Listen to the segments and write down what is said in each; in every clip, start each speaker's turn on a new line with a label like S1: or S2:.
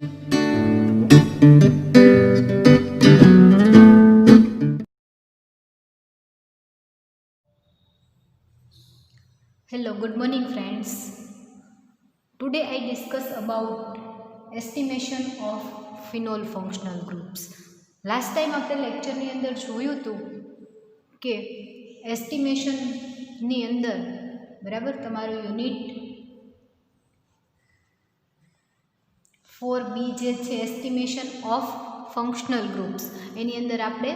S1: Hello, good morning friends. Today I discuss about estimation of phenol functional groups. Last time આપણે લેક્ચરની અંદર જોયું હતું કે એસ્ટિમેશનની અંદર બરાબર તમારું યુનિટ 4B જે છે એસ્ટિમેશન ઓફ ફંક્શનલ ગ્રુપ્સ એની અંદર આપણે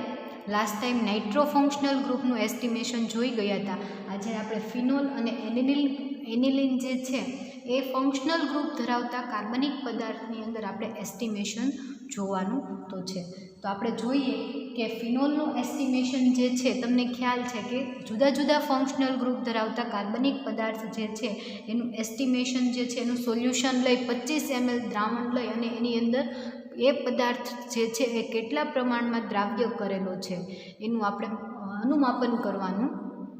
S1: લાસ્ટ ટાઈમ નાઇટ્રો ફંક્શનલ ગ્રુપનું એસ્ટિમેશન જોઈ ગયા હતા. આજે આપણે ફિનોલ અને એનિલિન જે છે એ ફંક્શનલ ગ્રુપ ધરાવતા કાર્બનિક પદાર્થની અંદર આપણે એસ્ટિમેશન જોવાનું તો છે. તો આપણે જોઈએ કે ફિનોલનું એસ્ટિમેશન જે છે તમને ખ્યાલ છે કે જુદા જુદા ફંક્શનલ ગ્રુપ ધરાવતા કાર્બનિક પદાર્થ જે છે એનું એસ્ટિમેશન જે છે એનું સોલ્યુશન લઈ 25 ml દ્રાવણ લઈ અને એની અંદર એ પદાર્થ જે છે એ કેટલા પ્રમાણમાં દ્રાવ્ય કરેલો છે એનું આપણે અનુમાપન કરવાનું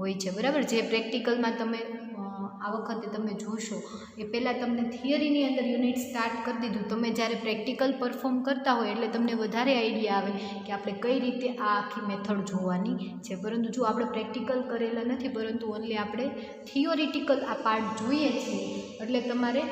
S1: હોય છે. બરાબર, જે પ્રેક્ટિકલમાં તમે આ વખતે તમે જોશો એ પહેલાં તમને થિયરીની અંદર યુનિટ સ્ટાર્ટ કરી દીધું. તમે જ્યારે પ્રેક્ટિકલ પરફોર્મ કરતા હોય એટલે તમને વધારે આઈડિયા આવે કે આપણે કઈ રીતે આ આખી મેથડ જોવાની છે. પરંતુ જો આપણે પ્રેક્ટિકલ કરેલા નથી પરંતુ ઓનલી આપણે થિયોરિટિકલ આ પાર્ટ જોઈએ છીએ એટલે તમારે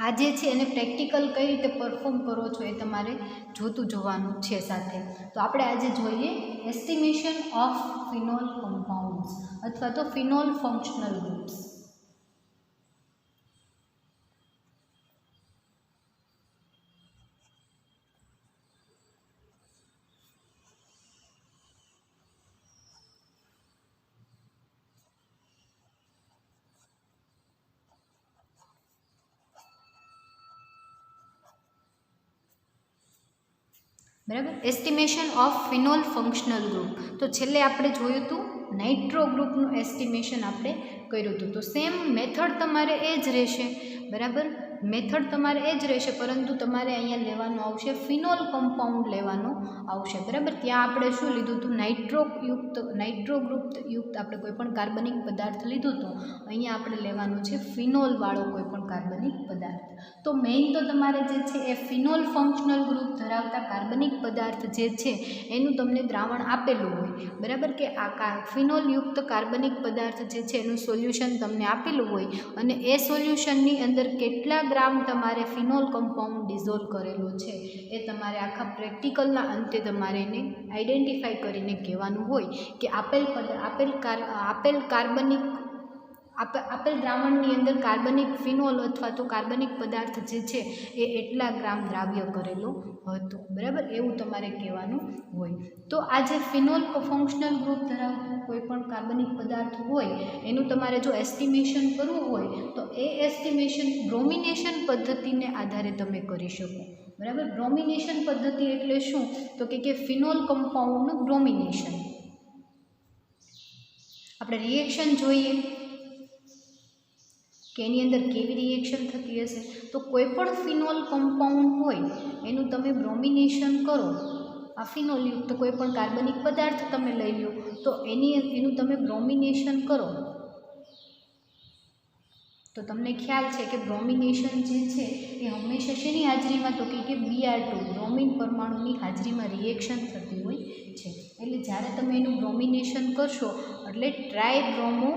S1: આ જે છે એને પ્રેક્ટિકલ કઈ રીતે પરફોર્મ કરો છો એ તમારે જોતું જોવાનું છે સાથે. તો આપણે આજે જોઈએ એસ્ટિમેશન ઓફ ફિનોલ કમ્પાઉન્ડ્સ અથવા તો ફિનોલ ફંક્શનલ ગ્રુપ્સ. બરાબર, estimation of phenol functional group. તો છેલ્લે આપણે જોયું હતું નાઇટ્રો ગ્રુપનું એસ્ટિમેશન આપણે કર્યું હતું. તો સેમ મેથડ તમારે એ જ રહેશે. બરાબર, મેથડ તમારે એ જ રહેશે પરંતુ તમારે અહીંયા લેવાનું આવશે ફિનોલ કમ્પાઉન્ડ લેવાનો આવશે. બરાબર, ત્યાં આપણે શું લીધું હતું નાઇટ્રો ગ્રુપ યુક્ત આપણે કોઈ પણ કાર્બનિક પદાર્થ લીધું હતું. અહીંયા આપણે લેવાનું છે ફિનોલવાળો કોઈ પણ કાર્બનિક પદાર્થ. તો મેઇન તો તમારે જે છે એ ફિનોલ ફંક્શનલ ગ્રુપ ધરાવતા કાર્બનિક પદાર્થ જે છે એનું તમને દ્રાવણ આપેલું હોય. બરાબર, કે આ ફિનોલયુક્ત કાર્બનિક પદાર્થ જે છે એનું સોલ્યુશન તમને આપેલું હોય અને એ સોલ્યુશનની અંદર કેટલા ગ્રામ તમારે ફિનોલ કમ્પાઉન્ડ ડિઝોલ્વ કરેલો છે એ તમારે આખા પ્રેક્ટિકલના અંતે તમારે એને આઈડેન્ટિફાઈ કરીને કહેવાનું હોય કે આપેલ દ્રાવણની અંદર કાર્બનિક ફિનોલ અથવા તો કાર્બનિક પદાર્થ જે છે એ એટલા ગ્રામ દ્રાવ્ય કરેલો હતો. બરાબર, એવું તમારે કહેવાનું હોય. તો આ જે ફિનોલ ફંક્શનલ ગ્રુપ ધરાવતું કોઈ પણ કાર્બનિક પદાર્થ હોય એનું તમારે જો એસ્ટિમેશન કરવું હોય તો એ એસ્ટિમેશન બ્રોમિનેશન પદ્ધતિને આધારે તમે કરી શકો. બરાબર, બ્રોમિનેશન પદ્ધતિ એટલે શું તો કે ફિનોલ કમ્પાઉન્ડનું બ્રોમિનેશન. આપણે રિએક્શન જોઈએ કે એની અંદર કેવી રિએક્શન થતી હશે. તો કોઈ પણ ફિનોલ કમ્પાઉન્ડ હોય એનું તમે બ્રોમિનેશન કરો, આ ફિનોલયુક્ત કોઈ પણ કાર્બનિક પદાર્થ તમે લઈ લો તો એનું તમે બ્રોમિનેશન કરો તો તમને ખ્યાલ છે કે બ્રોમિનેશન જે છે એ હંમેશા શેની હાજરીમાં તો કે Br2 બ્રોમિન પરમાણુની હાજરીમાં રિએક્શન થતી હોય છે. એટલે જ્યારે તમે એનું બ્રોમિનેશન કરશો એટલે ટ્રાયબ્રોમો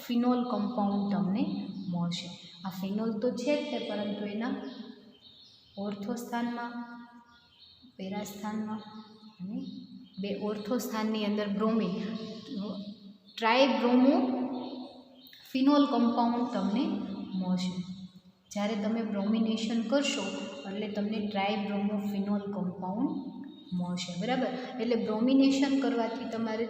S1: ફિનોલ કમ્પાઉન્ડ તમને મળશે. આ ફિનોલ તો છે જ તે પરંતુ એના ઓર્થો સ્થાનમાં, પેરા સ્થાનમાં અને બે ઓર્થો સ્થાનની અંદર બ્રોમિન ટ્રાયબ્રોમો ફિનોલ કમ્પાઉન્ડ તમને મળશે. જ્યારે તમે બ્રોમિનેશન કરશો એટલે તમને ટ્રાયબ્રોમો ફિનોલ કમ્પાઉન્ડ મળશે. બરાબર, એટલે બ્રોમિનેશન કરવાથી તમારે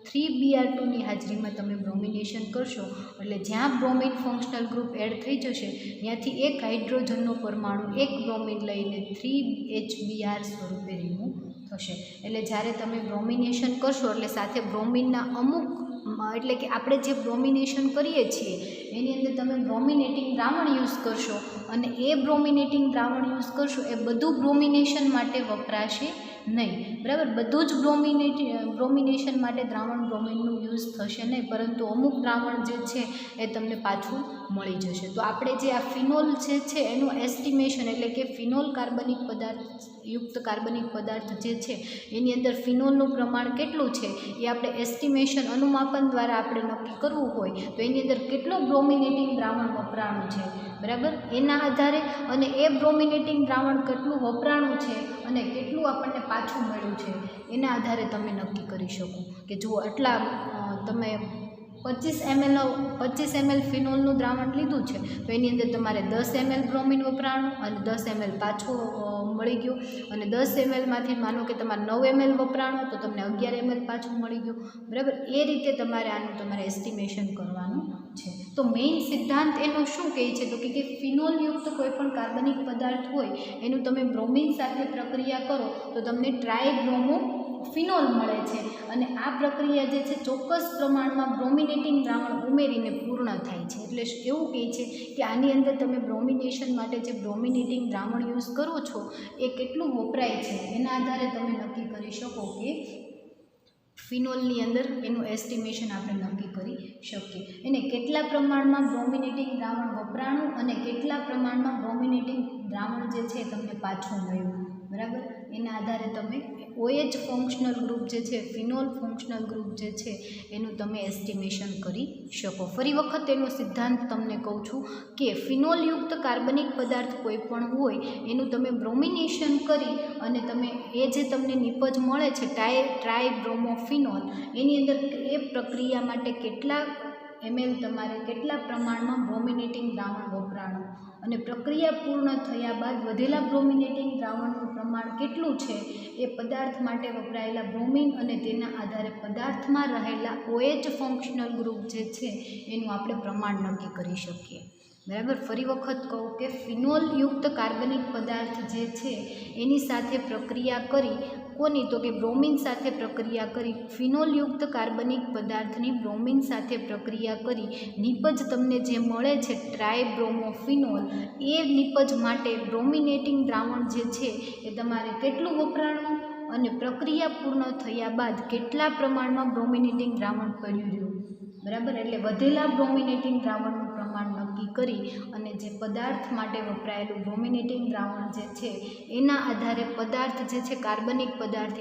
S1: 3Br2ની હાજરીમાં તમે બ્રોમિનેશન કરશો એટલે જ્યાં બ્રોમિન ફંક્શનલ ગ્રુપ એડ થઈ જશે ત્યાંથી એક હાઇડ્રોજનનો પરમાણુ એક બ્રોમિન લઈને 3HBr સ્વરૂપે રિમૂવ થશે. એટલે જ્યારે તમે બ્રોમિનેશન કરશો એટલે સાથે બ્રોમિનના અમુક એટલે કે આપણે જે બ્રોમિનેશન કરીએ છીએ એની અંદર તમે બ્રોમિનેટિંગ દ્રાવણ યુઝ કરશો અને એ બ્રોમિનેટિંગ દ્રાવણ યુઝ કરશો એ બધું બ્રોમિનેશન માટે વપરાશે નહીં, બરાબર. બધું જ બ્રોમિનેશન માટે દ્રાવણ બ્રોમિનનું યુઝ થશે નહીં, પરંતુ અમુક દ્રાવણ જે છે એ તમને પાછું મળી જશે. તો આપણે જે આ ફિનોલ જે છે એનું એસ્ટિમેશન એટલે કે ફિનોલ કાર્બનિક પદાર્થ જે છે એની અંદર ફિનોલનું પ્રમાણ કેટલું છે એ આપણે એસ્ટિમેશન અનુમાપન દ્વારા આપણે નક્કી કરવું હોય તો એની અંદર કેટલું બ્રોમિનેટિંગ દ્રાવણ વપરાણું છે, બરાબર, એના આધારે અને એ બ્રોમિનેટિંગ દ્રાવણ કેટલું વપરાણું છે અને કેટલું આપણને પાછું મળ્યું છે એના આધારે તમે નક્કી કરી શકો કે જો આટલા તમે 25 ml ફિનોલનું દ્રાવણ લીધું છે તો એની અંદર તમારે 10 ml બ્રોમિન વપરાણું અને 10 ml પાછું મળી ગયું, અને 10 mlમાંથી માનો કે તમારે 9 ml વપરાણું તો તમને 11 ml પાછું મળી ગયું, બરાબર. એ રીતે તમારે એસ્ટિમેશન કરવાનું છે. તો મેઇન સિદ્ધાંત એનો શું કહે છે તો કે ફિનોલયુક્ત કોઈ પણ કાર્બનિક પદાર્થ હોય એનું તમે બ્રોમિન સાથે પ્રક્રિયા કરો તો તમને ટ્રાયબ્રોમો ફિનોલ મળે છે, અને આ પ્રક્રિયા જે છે ચોક્કસ પ્રમાણમાં બ્રોમિનેટિંગ દ્રાવણ ઉમેરીને પૂર્ણ થાય છે. એટલે એવું કહે છે કે આની અંદર તમે બ્રોમિનેશન માટે જે બ્રોમિનેટિંગ દ્રાવણ યુઝ કરો છો એ કેટલું વપરાય છે એના આધારે તમે નક્કી કરી શકો કે ફિનોલની અંદર એનું એસ્ટિમેશન આપણે નક્કી કરી શકીએ. એને કેટલા પ્રમાણમાં બ્રોમિનેટિંગ દ્રાવણ વપરાણું અને કેટલા પ્રમાણમાં બ્રોમિનેટિંગ દ્રાવણ જે છે તમને પાછું મળ્યું, બરાબર, એના આધારે તમે OH ફંક્શનલ ગ્રુપ જે છે ફિનોલ ફંક્શનલ ગ્રુપ જે છે એનું તમે એસ્ટિમેશન કરી શકો. ફરી વખત એનો સિદ્ધાંત તમને કહું છું કે ફિનોલયુક્ત કાર્બનિક પદાર્થ કોઈ પણ હોય એનું તમે બ્રોમિનેશન કરી અને તમે એ જે તમને નિપજ મળે છે ટ્રાયબ્રોમોફિનોલ એની અંદર એ પ્રક્રિયા માટે કેટલા ml તમારે કેટલા પ્રમાણમાં બ્રોમિનેટિંગ દ્રાવણ વપરાણું અને પ્રક્રિયા પૂર્ણ થયા બાદ વધેલા બ્રોમિનેટિંગ દ્રાવણનું પ્રમાણ કેટલું છે એ પદાર્થ માટે વપરાયેલા બ્રોમિન અને તેના આધારે પદાર્થમાં રહેલા OH ફંક્શનલ ગ્રુપ જે છે એનું આપણે પ્રમાણ નક્કી કરી શકીએ, બરાબર. ફરી વખત કહું કે ફિનોલયુક્ત કાર્બનિક પદાર્થ જે છે એની સાથે પ્રક્રિયા કરી કોની તો કે બ્રોમિન સાથે પ્રક્રિયા કરી ફિનોલયુક્ત કાર્બનિક પદાર્થની બ્રોમિન સાથે પ્રક્રિયા કરી નિપજ તમને જે મળે છે ટ્રાયબ્રોમોફિનોલ એ નિપજ માટે બ્રોમિનેટિંગ દ્રાવણ જે છે એ તમારે કેટલું વપરાણું અને પ્રક્રિયા પૂર્ણ થયા બાદ કેટલા પ્રમાણમાં બ્રોમિનેટિંગ દ્રાવણ પડ્યું રહ્યું, બરાબર. એટલે વધેલા બ્રોમિનેટિંગ દ્રાવણનું પ્રમાણ નક્કી કરી અને જે પદાર્થ માટે વપરાયેલું બ્રોમિનેટિંગ દ્રાવણ જે છે એના આધારે પદાર્થ જે છે કાર્બનિક પદાર્થ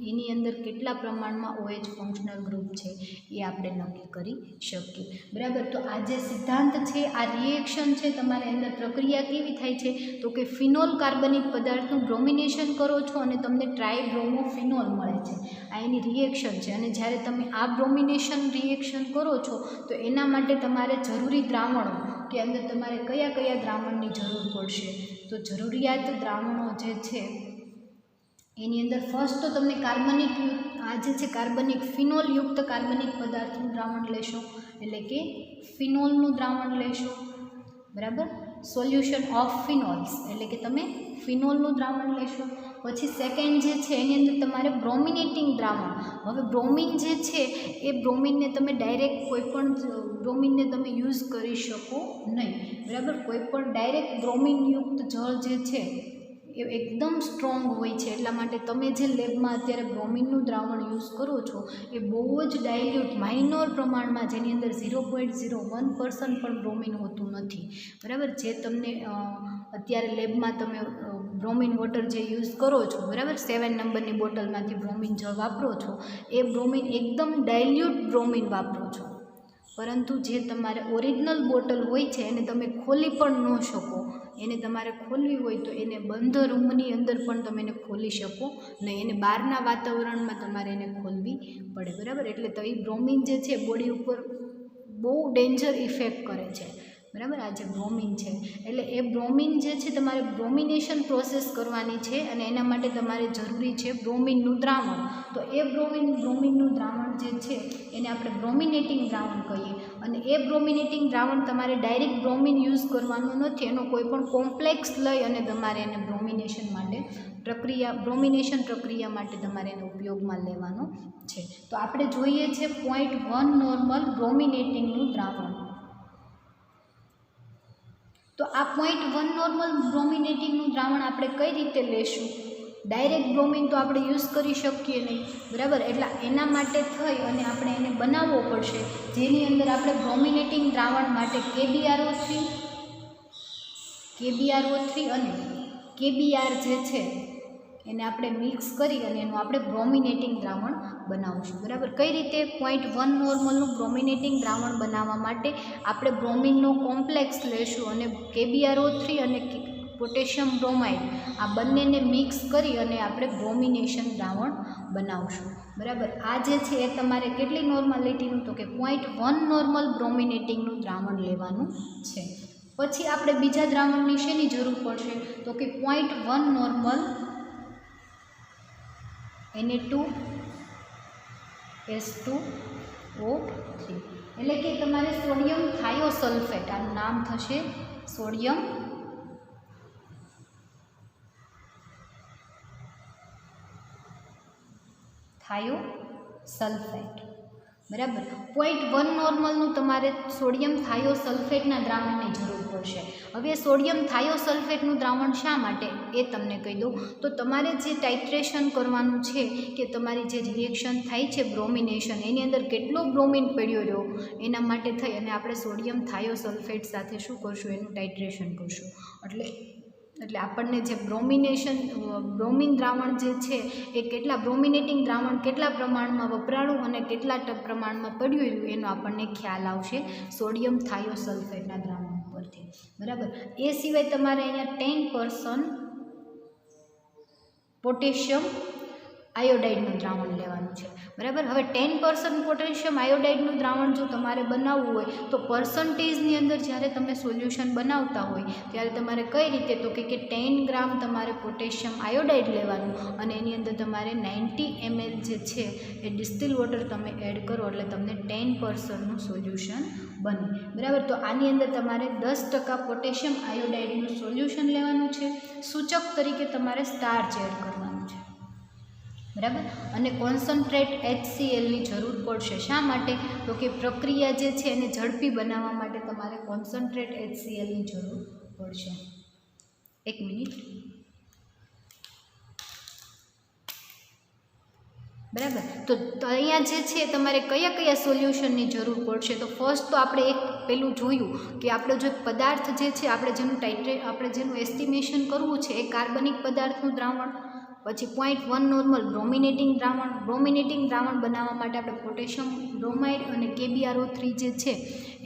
S1: એની અંદર કેટલા પ્રમાણમાં OH ફંક્શનલ ગ્રુપ છે એ આપણે નક્કી કરી શકીએ, બરાબર. તો આ જે સિદ્ધાંત છે આ રિએક્શન છે તમારે અંદર પ્રક્રિયા કેવી થાય છે તો કે ફિનોલ કાર્બનિક પદાર્થનું બ્રોમિનેશન કરો છો અને તમને ટ્રાયબ્રોમોફિનોલ મળે છે, આ એની રિએક્શન છે. અને જ્યારે તમે આ બ્રોમિનેશન રિએક્શન કરો છો તો એના માટે તમારે જરૂરી દ્રાવણો કે અંદર તમારે કયા કયા દ્રાવણની જરૂર પડશે તો જરૂરિયાત દ્રાવણો જે છે એની અંદર ફર્સ્ટ તો તમને કાર્બનિક ફિનોલયુક્ત કાર્બનિક પદાર્થનું દ્રાવણ લેશો એટલે કે ફિનોલનું દ્રાવણ લેશો, બરાબર. સોલ્યુશન ઓફ ફિનોલ્સ એટલે કે તમે ફિનોલનું દ્રાવણ લેશો. પછી સેકન્ડ જે છે એની અંદર તમારે બ્રોમિનેટિંગ દ્રાવણ. હવે બ્રોમિન જે છે એ બ્રોમિનને તમે ડાયરેક્ટ કોઈપણ બ્રોમિનને તમે યુઝ કરી શકો નહીં, બરાબર. કોઈપણ ડાયરેક્ટ બ્રોમિનયુક્ત જળ જે છે એ એકદમ સ્ટ્રોંગ હોય છે, એટલા માટે તમે જે લેબમાં અત્યારે બ્રોમિનનું દ્રાવણ યુઝ કરો છો એ બહુ જ ડાયલ્યુટ માઇનોર પ્રમાણમાં જેની અંદર 0.01% પણ બ્રોમિન હોતું નથી, બરાબર. જે તમને અત્યારે લેબમાં તમે બ્રોમિન વોટર જે યુઝ કરો છો, બરાબર, 7 નંબરની બોટલમાંથી બ્રોમિન જળ વાપરો છો એ બ્રોમિન એકદમ ડાયલ્યુટ બ્રોમિન વાપરો છો, પરંતુ જે તમારે ઓરિજિનલ બોટલ હોય છે એને તમે ખોલી પણ ન શકો. એને તમારે ખોલવી હોય તો એને બંધ રૂમની અંદર પણ તમે એને ખોલી શકો નહીં, એને બહારના વાતાવરણમાં તમારે એને ખોલવી પડે, બરાબર. એટલે તો એ બ્રોમિન જે છે બોડી ઉપર બહુ ડેન્જર ઇફેક્ટ કરે છે, બરાબર. આ જે બ્રોમિન છે એટલે એ બ્રોમિન જે છે તમારે બ્રોમિનેશન પ્રોસેસ કરવાની છે અને એના માટે તમારે જરૂરી છે બ્રોમિનનું દ્રાવણ. તો એ બ્રોમિનનું દ્રાવણ જે છે એને આપણે બ્રોમિનેટિંગ દ્રાવણ કહીએ, અને એ બ્રોમિનેટિંગ દ્રાવણ તમારે ડાયરેક્ટ બ્રોમિન યુઝ કરવાનું નથી, એનો કોઈ પણ કોમ્પ્લેક્સ લઈ અને તમારે એને બ્રોમિનેશન પ્રક્રિયા માટે તમારે એને ઉપયોગમાં લેવાનો છે. તો આપણે જોઈએ છે 0.1 નોર્મલ બ્રોમિનેટિંગનું દ્રાવણ. તો આ 0.1 નોર્મલ બ્રોમિનેટિંગનું દ્રાવણ આપણે કઈ રીતે લેશું ડાયરેક્ટ બ્રોમિન તો આપણે યુઝ કરી શકીએ નહીં, બરાબર. એટલે એના માટે થઈ અને આપણે એને બનાવવો પડશે, જેની અંદર આપણે બ્રોમિનેટિંગ દ્રાવણ માટે KBRO3 અને KBr જે છે એને આપણે મિક્સ કરી અને એનું આપણે બ્રોમિનેટિંગ દ્રાવણ બનાવશું, બરાબર. કઈ રીતે? 0.1 નોર્મલનું બ્રોમિનેટિંગ દ્રાવણ બનાવવા માટે આપણે બ્રોમિનનો કોમ્પ્લેક્સ લેશું અને KBRO3 અને પોટેશિયમ બ્રોમાઇડ આ બંનેને મિક્સ કરી અને આપણે બ્રોમિનેશન દ્રાવણ બનાવશું, બરાબર. આ જે છે એ તમારે કેટલી નોર્માલિટીનું? તો કે 0.1 નોર્મલ બ્રોમિનેટિંગનું દ્રાવણ લેવાનું છે. પછી આપણે બીજા દ્રાવણની શેની જરૂર પડશે? તો કે 0.1 નોર્મલ Na2S2O3 એટલે કે તમારે સોડિયમ થાયોસલ્ફેટ, આનું નામ થશે સોડિયમ થાયોસલ્ફેટ, બરાબર. 0.1 નોર્મલનું તમારે સોડિયમ થાયોસલ્ફેટના દ્રાવણની જરૂર પડશે. હવે સોડિયમ થાયોસલ્ફેટનું દ્રાવણ શા માટે એ તમને કહી દઉં. તો તમારે જે ટાઇટ્રેશન કરવાનું છે કે તમારી જે રિએક્શન થાય છે બ્રોમિનેશન, એની અંદર કેટલો બ્રોમિન પડ્યો રહ્યો એના માટે થઈ અને આપણે સોડિયમ થાયોસલ્ફેટ સાથે શું કરશું? એનું ટાઇટ્રેશન કરશું. એટલે આપણને જે બ્રોમિન દ્રાવણ જે છે એ કેટલા બ્રોમિનેટિંગ દ્રાવણ કેટલા પ્રમાણમાં વપરાયું અને કેટલા પ્રમાણમાં પડ્યું રહ્યું એનો આપણને ખ્યાલ આવશે સોડિયમ થાયોસલ્ફેટના દ્રાવણ પરથી, બરાબર. એ સિવાય તમારે અહીંયા 10% પોટેશિયમ આયોડાઇડનું દ્રાવણ લેવાનું છે, બરાબર. હવે 10% પોટેશિયમ આયોડાઇડનું દ્રાવણ જો તમારે બનાવવું હોય તો પર્સન્ટેજની અંદર જ્યારે તમે સોલ્યુશન બનાવતા હોય ત્યારે તમારે કઈ રીતે? તો કે 10 ગ્રામ તમારે પોટેશિયમ આયોડાઇડ લેવાનું અને એની અંદર તમારે 90 ml જે છે એ ડિસ્ટિલ વોટર તમે એડ કરો એટલે તમને 10%નું સોલ્યુશન બને, બરાબર. તો આની અંદર તમારે 10% પોટેશિયમ આયોડાઇડનું સોલ્યુશન લેવાનું છે. સૂચક તરીકે તમારે સ્ટાર્ચ એડ કરવાનું છે, બરાબર. અને કોન્સન્ટ્રેટ HClની જરૂર પડશે. શા માટે? તો કે પ્રક્રિયા જે છે એને ઝડપી બનાવવા માટે તમારે કોન્સન્ટ્રેટ HClની જરૂર પડશે. એક મિનિટ, બરાબર. તો અહીંયા જે છે તમારે કયા કયા સોલ્યુશનની જરૂર પડશે? તો ફર્સ્ટ તો આપણે એક પેલું જોયું કે આપણો જે પદાર્થ જે છે આપણે જેનું એસ્ટિમેશન કરવું છે એ કાર્બનિક પદાર્થનું દ્રાવણ, પછી 0.1 નોર્મલ બ્રોમિનેટિંગ દ્રાવણ બનાવવા માટે આપણે પોટેશિયમ બ્રોમાઇડ અને KBRO3 જે છે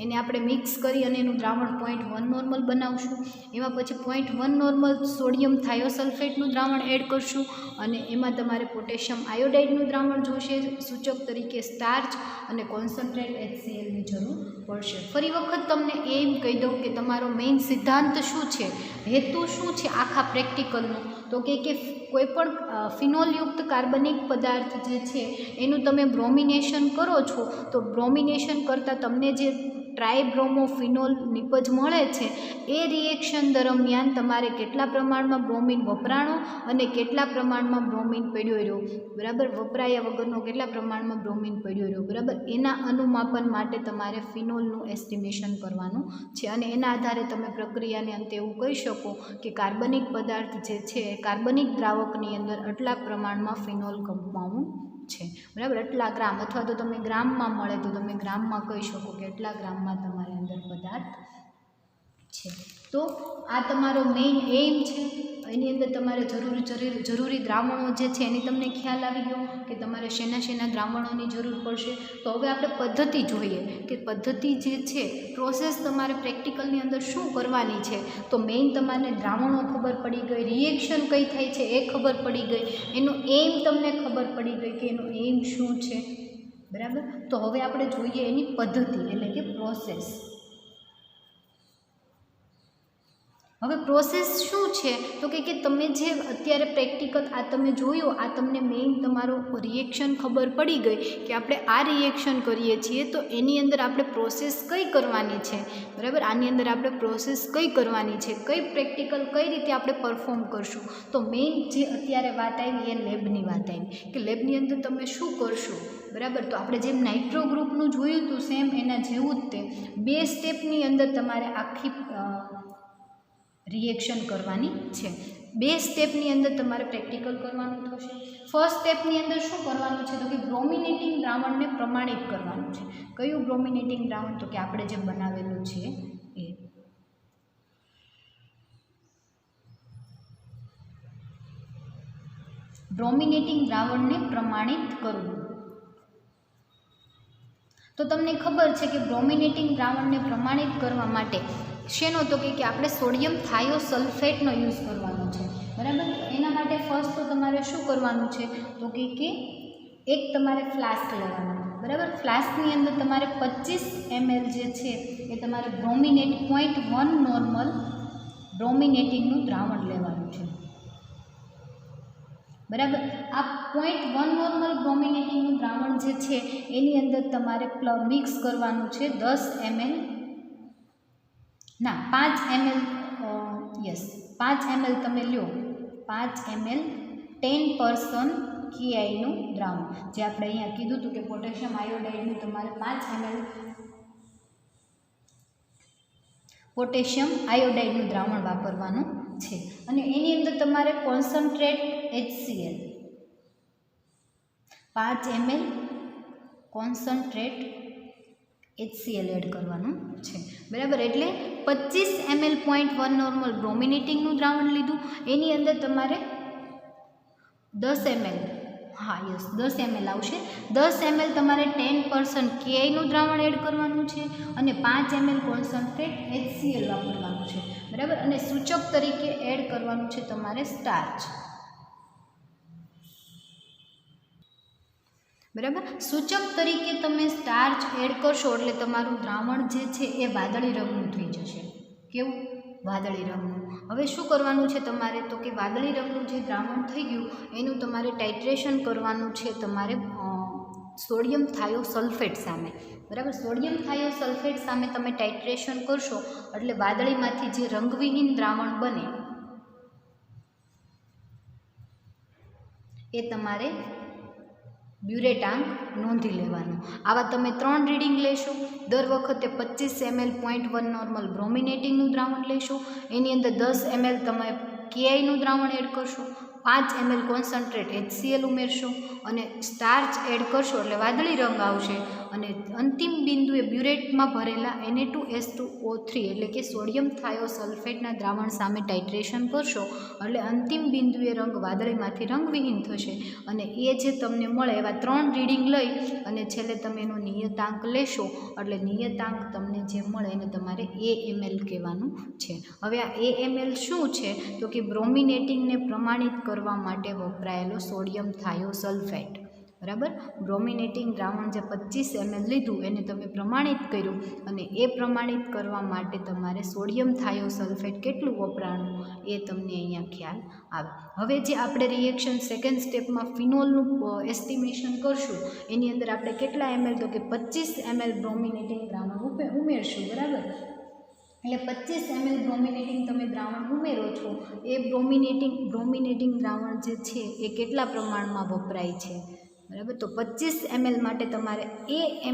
S1: એને આપણે મિક્સ કરી અને એનું દ્રાવણ 0.1 નોર્મલ બનાવશું. એમાં પછી 0.1 નોર્મલ સોડિયમ થાયોસલ્ફેટનું દ્રાવણ એડ કરશું અને એમાં તમારે પોટેશિયમ આયોડાઇડનું દ્રાવણ જોશે, સૂચક તરીકે સ્ટાર્ચ અને કોન્સન્ટ્રેટ HClની જરૂર પડશે. ફરી વખત તમને એમ કહી દઉં કે તમારો મેઇન સિદ્ધાંત શું છે, હેતુ શું છે આખા પ્રેક્ટિકલનો? તો કે કોઈ પણ ફિનોલયુક્ત કાર્બનિક પદાર્થ જે છે એનું તમે બ્રોમિનેશન કરો છો તો બ્રોમિનેશન કરતાં તમને જે ટ્રાયબ્રોમોફિનોલ નિપજ મળે છે એ રિએક્શન દરમિયાન તમારે કેટલા પ્રમાણમાં બ્રોમિન વપરાણો અને કેટલા પ્રમાણમાં બ્રોમિન પડ્યો રહ્યો, બરાબર, વપરાયા વગરનો કેટલા પ્રમાણમાં બ્રોમિન પડ્યો રહ્યો, બરાબર, એના અનુમાપન માટે તમારે ફિનોલનું એસ્ટિમેશન કરવાનું છે. અને એના આધારે તમે પ્રક્રિયાને અંતે એવું કહી શકો કે કાર્બનિક પદાર્થ જે છે કાર્બનિક દ્રાવકની અંદર આટલા પ્રમાણમાં ફિનોલ કમ્પાઉન્ડ છે, બરાબર, આટલા ગ્રામ, અથવા તો તમે ગ્રામમાં મળે તો તમે ગ્રામમાં કહી શકો કે આટલા ગ્રામમાં તમારી અંદર પદાર્થ છે. તો આ તમારો મેઇન એઇમ છે. એની અંદર તમારે જરૂરી દ્રાવણો જે છે એની તમને ખ્યાલ આવી ગયો કે તમારે શેના દ્રાવણોની જરૂર પડશે. તો હવે આપણે પદ્ધતિ જોઈએ કે પદ્ધતિ જે છે પ્રોસેસ તમારે પ્રેક્ટિકલની અંદર શું કરવાની છે. તો મેઇન તમારે દ્રાવણો ખબર પડી ગઈ, રિએક્શન કઈ થાય છે એ ખબર પડી ગઈ, એનો એઇમ તમને ખબર પડી ગઈ કે એનો એઇમ શું છે, બરાબર. તો હવે આપણે જોઈએ એની પદ્ધતિ એટલે કે પ્રોસેસ. હવે પ્રોસેસ શું છે તો કે તમે જે અત્યારે પ્રેક્ટિકલ આ તમે જોયું, આ તમને મેઇન તમારો રિએક્શન ખબર પડી ગઈ કે આપણે આ રિએક્શન કરીએ છીએ તો એની અંદર આપણે પ્રોસેસ કઈ કરવાની છે, બરાબર. આની અંદર આપણે પ્રોસેસ કઈ કરવાની છે, કઈ પ્રેક્ટિકલ કઈ રીતે આપણે પરફોર્મ કરશું. તો મેઇન જે અત્યારે વાત આવી એ લેબની વાત આવી કે લેબની અંદર તમે શું કરશો, બરાબર. તો આપણે જેમ નાઇટ્રો ગ્રુપનું જોયું હતું સેમ એના જેવું જ તે 2 સ્ટેપની અંદર તમારે આખી રિએક્શન કરવાની છે. બે સ્ટેપની અંદર તમારે પ્રેક્ટિકલ કરવાનું થશે. ફર્સ્ટ સ્ટેપની અંદર શું કરવાનું છે તો કે બ્રોમિનેટિંગ દ્રાવણને પ્રમાણિત કરવાનું છે. કયું બ્રોમિનેટિંગ દ્રાવણ તો કે આપણે જે બનાવેલું છે એ. બ્રોમિનેટિંગ દ્રાવણને પ્રમાણિત કરવું. તો તમને ખબર છે કે બ્રોમિનેટિંગ દ્રાવણને પ્રમાણિત કરવા માટે શેનો તો કે આપણે સોડિયમ થાયોસલ્ફેટનો યુઝ કરવાનો છે, બરાબર. એના માટે ફર્સ્ટ તો તમારે શું કરવાનું છે તો કે એક તમારે ફ્લાસ્ક લેવાનું, બરાબર. ફ્લાસ્કની અંદર તમારે 25 ml જે છે એ તમારે 0.1 નોર્મલ બ્રોમિનેટિંગનું દ્રાવણ લેવાનું છે, બરાબર. આ 0.1 નોર્મલ બ્રોમિનેટિંગનું દ્રાવણ જે છે એની અંદર તમારે મિક્સ કરવાનું છે 10 ml, ના 5 ml, યસ 5 ml તમે લ્યો, 5 ml 10% KI નું દ્રાવણ, જે આપણે અહીંયા કીધું હતું કે પોટેશિયમ આયોડાઇડનું તમારે 5 ml પોટેશિયમ આયોડાઇડનું દ્રાવણ વાપરવાનું છે. અને એની અંદર તમારે concentrate HCl 5 ml concentrate HCl add કરવાનું છે, બરાબર. એટલે 25 ml 0.1 નોર્મલ બ્રોમિનેટિંગનું દ્રાવણ લીધું, એની અંદર તમારે 10 ml, હા યસ 10 ml આવશે, 10 ml તમારે 10% KIનું દ્રાવણ એડ કરવાનું છે અને 5 ml કોન્સન્ટ્રેટ HCl વાપરવાનું છે, બરાબર. અને સૂચક તરીકે એડ કરવાનું છે તમારે સ્ટાર્ચ, બરાબર. સૂચક તરીકે તમે સ્ટાર્ચ એડ કરશો એટલે તમારું દ્રાવણ જે છે એ વાદળી રંગનું થઈ જશે. કેવું? વાદળી રંગનું. હવે શું કરવાનું છે તમારે તો કે વાદળી રંગનું જે દ્રાવણ થઈ ગયું એનું તમારે ટાઇટ્રેશન કરવાનું છે તમારે સોડિયમ થાયોસલ્ફેટ સામે, બરાબર. સોડિયમ થાયોસલ્ફેટ સામે તમે ટાઇટ્રેશન કરશો એટલે વાદળીમાંથી જે રંગવિહીન દ્રાવણ બને એ તમારે બ્યુરેટાંક નોંધી લેવાનું. આવા તમે 3 રીડિંગ લેશો. દર વખતે 25 ml 0.1 નોર્મલ બ્રોમિનેટિંગનું દ્રાવણ લેશો, એની અંદર 10 ml તમે KIનું દ્રાવણ એડ કરશો, 5 ml કોન્સન્ટ્રેટ HCl ઉમેરશો અને સ્ટાર્ચ એડ કરશો એટલે વાદળી રંગ આવશે. અને અંતિમ બિંદુએ બ્યુરેટમાં ભરેલા Na2S2O3 એટલે કે સોડિયમ થાયોસલ્ફેટના દ્રાવણ સામે ટાઇટ્રેશન કરશો એટલે અંતિમ બિંદુએ રંગ વાદળીમાંથી રંગવિહીન થશે. અને એ જે તમને મળે એવા 3 રીડિંગ લઈ અને છેલ્લે તમે એનો નિયતાંક લેશો એટલે નિયતાંક તમને જે મળે એને તમારે AML કહેવાનું છે. હવે આ AML શું છે તો કે બ્રોમિનેટિંગને પ્રમાણિત કરવા માટે વપરાયેલો સોડિયમ થાયોસલ્ફેટ, બરાબર. બ્રોમિનેટિંગ દ્રાવણ જે 25 ml લીધું એને તમે પ્રમાણિત કર્યું અને એ પ્રમાણિત કરવા માટે તમારે સોડિયમ થાયોસલ્ફેટ કેટલું વપરાણું એ તમને અહીંયા ખ્યાલ આવે. હવે જે આપણે રિએક્શન સેકન્ડ સ્ટેપમાં ફિનોલનું એસ્ટિમેશન કરશું એની અંદર આપણે કેટલા ml તો કે 25 ml બ્રોમિનેટિંગ દ્રાવણ ઉમેરશું, બરાબર. એટલે 25 ml બ્રોમિનેટિંગ તમે દ્રાવણ ઉમેરો છો એ બ્રોમિનેટિંગ દ્રાવણ જે છે એ કેટલા પ્રમાણમાં વપરાય છે, બરાબર. તો 25 ml માટે તમારે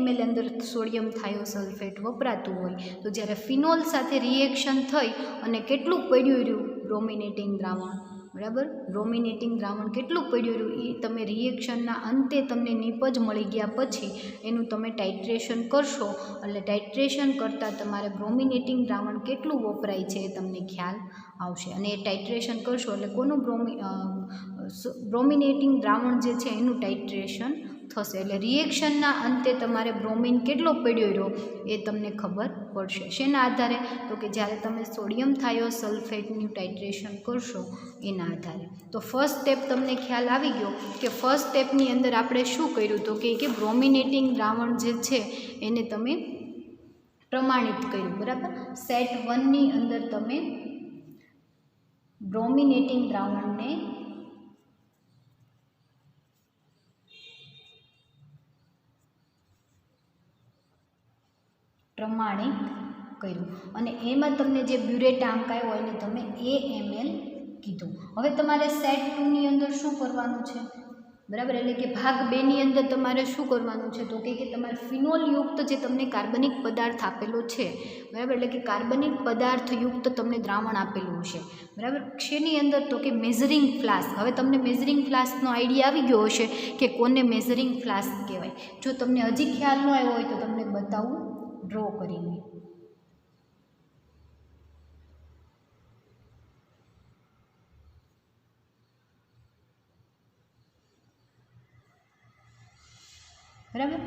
S1: ml અંદર સોડિયમ થાયોસલ્ફેટ વપરાતું હોય તો જ્યારે ફિનોલ સાથે રિએક્શન થઈ અને કેટલું પડ્યું રહ્યું બ્રોમિનેટિંગ દ્રાવણ, બરાબર. બ્રોમિનેટિંગ દ્રાવણ કેટલું પડ્યું રહ્યું એ તમે રિએક્શનના અંતે તમને નિપજ મળી ગયા પછી એનું તમે ટાઇટ્રેશન કરશો એટલે ટાઇટ્રેશન કરતાં તમારે બ્રોમિનેટિંગ દ્રાવણ કેટલું વપરાય છે એ તમને ખ્યાલ આવશે. અને એ ટાઇટ્રેશન કરશો એટલે કોનું બ્રોમિનેટિંગ દ્રાવણ જે છે એનું ટાઇટ્રેશન થશે એટલે રિએક્શનના અંતે તમારે બ્રોમિન કેટલો પડ્યો રહ્યો એ તમને ખબર પડશે. શેના આધારે તો કે જ્યારે તમે સોડિયમ થાયોસલ્ફેટનું ટાઇટ્રેશન કરશો એના આધારે. તો ફર્સ્ટ સ્ટેપ તમને ખ્યાલ આવી ગયો કે ફર્સ્ટ સ્ટેપની અંદર આપણે શું કર્યું તો કે બ્રોમિનેટિંગ દ્રાવણ જે છે એને તમે પ્રમાણિત કર્યું, બરાબર. સેટ 1ની અંદર તમે બ્રોમિનેટિંગ દ્રાવણને પ્રમાણિત કર્યું અને એમાં તમને જે બ્યુરેટાંક આવ્યો એને તમે AML કીધું. હવે તમારે સેટ 2ની અંદર શું કરવાનું છે બરાબર. એટલે કે ભાગ 2 ની અંદર તમારે શું કરવાનું છે, તો કે તમારે ફિનોલયુક્ત જે તમને કાર્બનિક પદાર્થ આપેલો છે, બરાબર, એટલે કે કાર્બનિક પદાર્થયુક્ત તમને દ્રાવણ આપેલું છે, બરાબર, શેની અંદર, તો કે મેઝરિંગ ફ્લાસ્ક. હવે તમને મેઝરિંગ ફ્લાસ્કનો આઈડિયા આવી ગયો હશે કે કોને મેઝરિંગ ફ્લાસ્ક કહેવાય. જો તમને હજી ખ્યાલ ન આવ્યો હોય તો તમને બતાવું ડ્રો કરીને. બરાબર.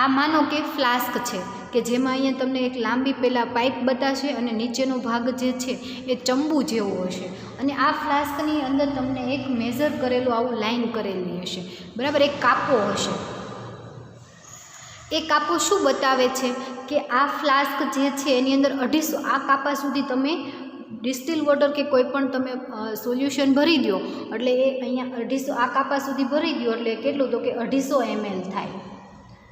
S1: આ માનો કે ફ્લાસ્ક છે કે જેમાં અહીંયા તમને એક લાંબી પહેલાં પાઇપ બતાવશે અને નીચેનો ભાગ જે છે એ ચંબુ જેવો હશે, અને આ ફ્લાસ્કની અંદર તમને એક મેઝર કરેલું આવું લાઈન કરેલી હશે, બરાબર, એક કાપો હશે. એ કાપો શું બતાવે છે કે આ ફ્લાસ્ક જે છે એની અંદર 250 આ કાપા સુધી તમે ડિસ્ટિલ વોટર કે કોઈ પણ તમે સોલ્યુશન ભરી દો એટલે એ અહીંયા 250 આ કાપા સુધી ભરી દો એટલે કેટલું, તો કે 250 ml થાય.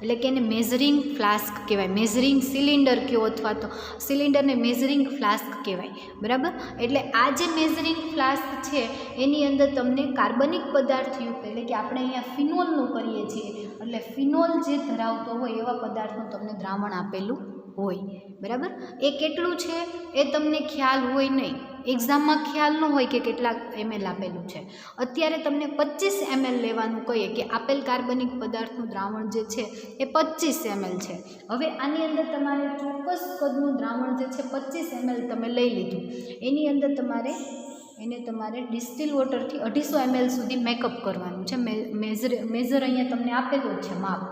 S1: એટલે કે એને મેઝરિંગ ફ્લાસ્ક કહેવાય, મેઝરિંગ સિલિન્ડર કહો અથવા તો સિલિન્ડરને મેઝરિંગ ફ્લાસ્ક કહેવાય, બરાબર. એટલે આ જે મેઝરિંગ ફ્લાસ્ક છે એની અંદર તમને કાર્બનિક પદાર્થયુક્ત, એટલે કે આપણે અહીંયા ફિનોલનું કરીએ છીએ, એટલે ફિનોલ જે ધરાવતો હોય એવા પદાર્થનું તમને દ્રાવણ આપેલું હોય, બરાબર. એ કેટલું છે એ તમને ખ્યાલ હોય નહીં, એક્ઝામમાં ખ્યાલ ન હોય કે કેટલા ml આપેલું છે. અત્યારે તમને 25 ml લેવાનું કહીએ કે આપેલ કાર્બનિક પદાર્થનું દ્રાવણ જે છે એ 25 ml છે. હવે આની અંદર તમારે ચોક્કસ કદનું દ્રાવણ જે છે 25 ml તમે લઈ લીધું, એની અંદર તમારે ડિસ્ટિલ વોટરથી 250 ml સુધી મેકઅપ કરવાનું છે. મેઝર અહીંયા તમને આપેલું છે માપ,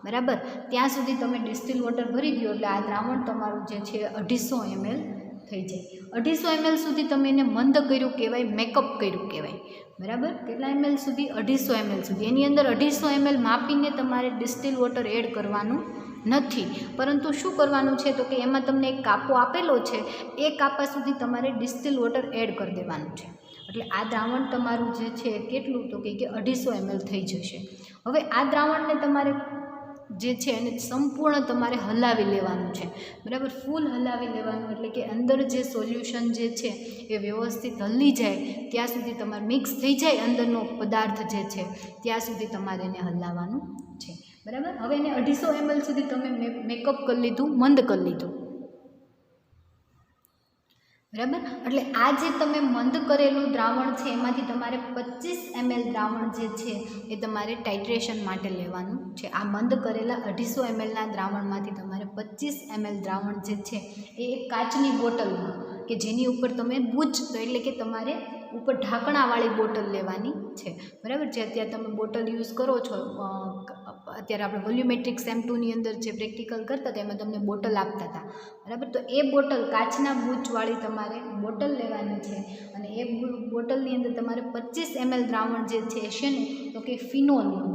S1: બરાબર. ત્યાં સુધી તમે ડિસ્ટિલ વોટર ભરી દો એટલે આ દ્રાવણ તમારું જે છે 250 ml થઈ જાય. 250 ml સુધી તમે એને મંદ કર્યું કહેવાય, મેકઅપ કર્યું કહેવાય, બરાબર. કેટલા ml સુધી? 250 ml સુધી. એની અંદર 250 ml માપીને તમારે ડિસ્ટિલ વોટર એડ કરવાનું નથી, પરંતુ શું કરવાનું છે, તો કે એમાં તમને એક કાપો આપેલો છે, એ કાપા સુધી તમારે ડિસ્ટિલ વોટર એડ કરી દેવાનું છે. એટલે આ દ્રાવણ તમારું જે છે કેટલું, તો કે 250 ml થઈ જશે. હવે આ દ્રાવણને તમારે જે છે એને સંપૂર્ણ તમારે હલાવી લેવાનું છે, બરાબર, ફૂલ હલાવી લેવાનું. એટલે કે અંદર જે સોલ્યુશન જે છે એ વ્યવસ્થિત હલી જાય ત્યાં સુધી તમારે મિક્સ થઈ જાય અંદરનો પદાર્થ જે છે ત્યાં સુધી તમારે એને હલાવવાનું છે, બરાબર. હવે એને 250 ml સુધી તમે મેકઅપ કરી લીધું, મંદ કરી લીધું, બરાબર. એટલે આ જે તમે મંદ કરેલું દ્રાવણ છે એમાંથી તમારે 25 ml દ્રાવણ જે છે એ તમારે ટાઇટ્રેશન માટે લેવાનું છે. આ મંદ કરેલા 250 mlના દ્રાવણમાંથી તમારે 25 ml દ્રાવણ જે છે એ એક કાચની બોટલમાં, કે જેની ઉપર તમે બુચ, એટલે કે તમારે ઉપર ઢાંકણાવાળી બોટલ લેવાની છે, બરાબર. જે અત્યારે તમે બોટલ યુઝ કરો છો, અત્યારે આપણે વોલ્યુમેટ્રિક સેમ 2ની અંદર જે પ્રેક્ટિકલ કરતા હતા એમાં તમને બોટલ આપતા હતા, બરાબર. તો એ બોટલ કાચના બૂચવાળી તમારે બોટલ લેવાની છે, અને એ બોટલની અંદર તમારે 25 ml દ્રાવણ જે છે શેનું, તો કે ફિનોલનું.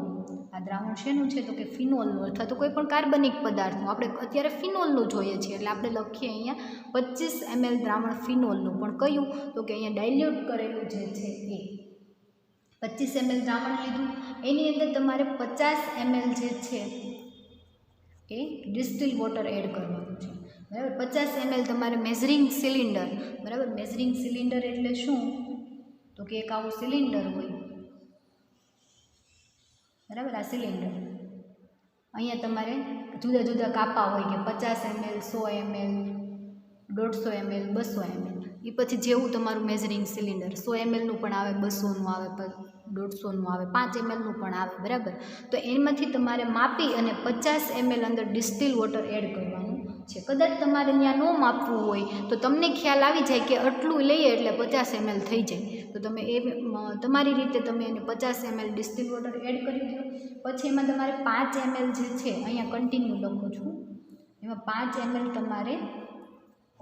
S1: આ દ્રાવણ શેનું છે, તો કે ફિનોલનું, અથવા તો કોઈ પણ કાર્બનિક પદાર્થનું. આપણે અત્યારે ફિનોલનું જોઈએ છીએ એટલે આપણે લખીએ અહીંયા 25 ml દ્રાવણ ફિનોલનું. પણ કયું, તો કે અહીંયા ડાયલ્યુટ કરેલું જે છે એ 25 ml દ્રાવણ લીધું. એની અંદર તમારે 50 ml જે છે એ ડિસ્ટિલ વોટર એડ કરવાનું છે, બરાબર. 50 ml તમારે મેઝરિંગ સિલિન્ડર, બરાબર. મેઝરિંગ સિલિન્ડર એટલે શું, તો કે એક આવું સિલિન્ડર હોય, બરાબર. આ સિલિન્ડર અહીંયા તમારે જુદા જુદા કાપા હોય કે 50 ml, 100 ml, 150 ml, 200 ml. એ પછી જેવું તમારું મેઝરિંગ સિલિન્ડર, 100 mlનું પણ આવે, 200નું આવે, 150નું આવે, 5 mlનું પણ આવે, બરાબર. તો એમાંથી તમારે માપી અને 50 ml અંદર ડિસ્ટિલ વોટર એડ કરવાનું છે. કદાચ તમારે ત્યાં ન માપવું હોય તો તમને ખ્યાલ આવી જાય કે આટલું લઈએ એટલે 50 ml થઈ જાય, તો તમે એ તમારી રીતે તમે એને 50 ml ડિસ્ટિલ વોટર એડ કરી દો. પછી એમાં તમારે 5 ml જે છે, અહીંયા કન્ટિન્યુ લખું છું, એમાં 5 ml તમારે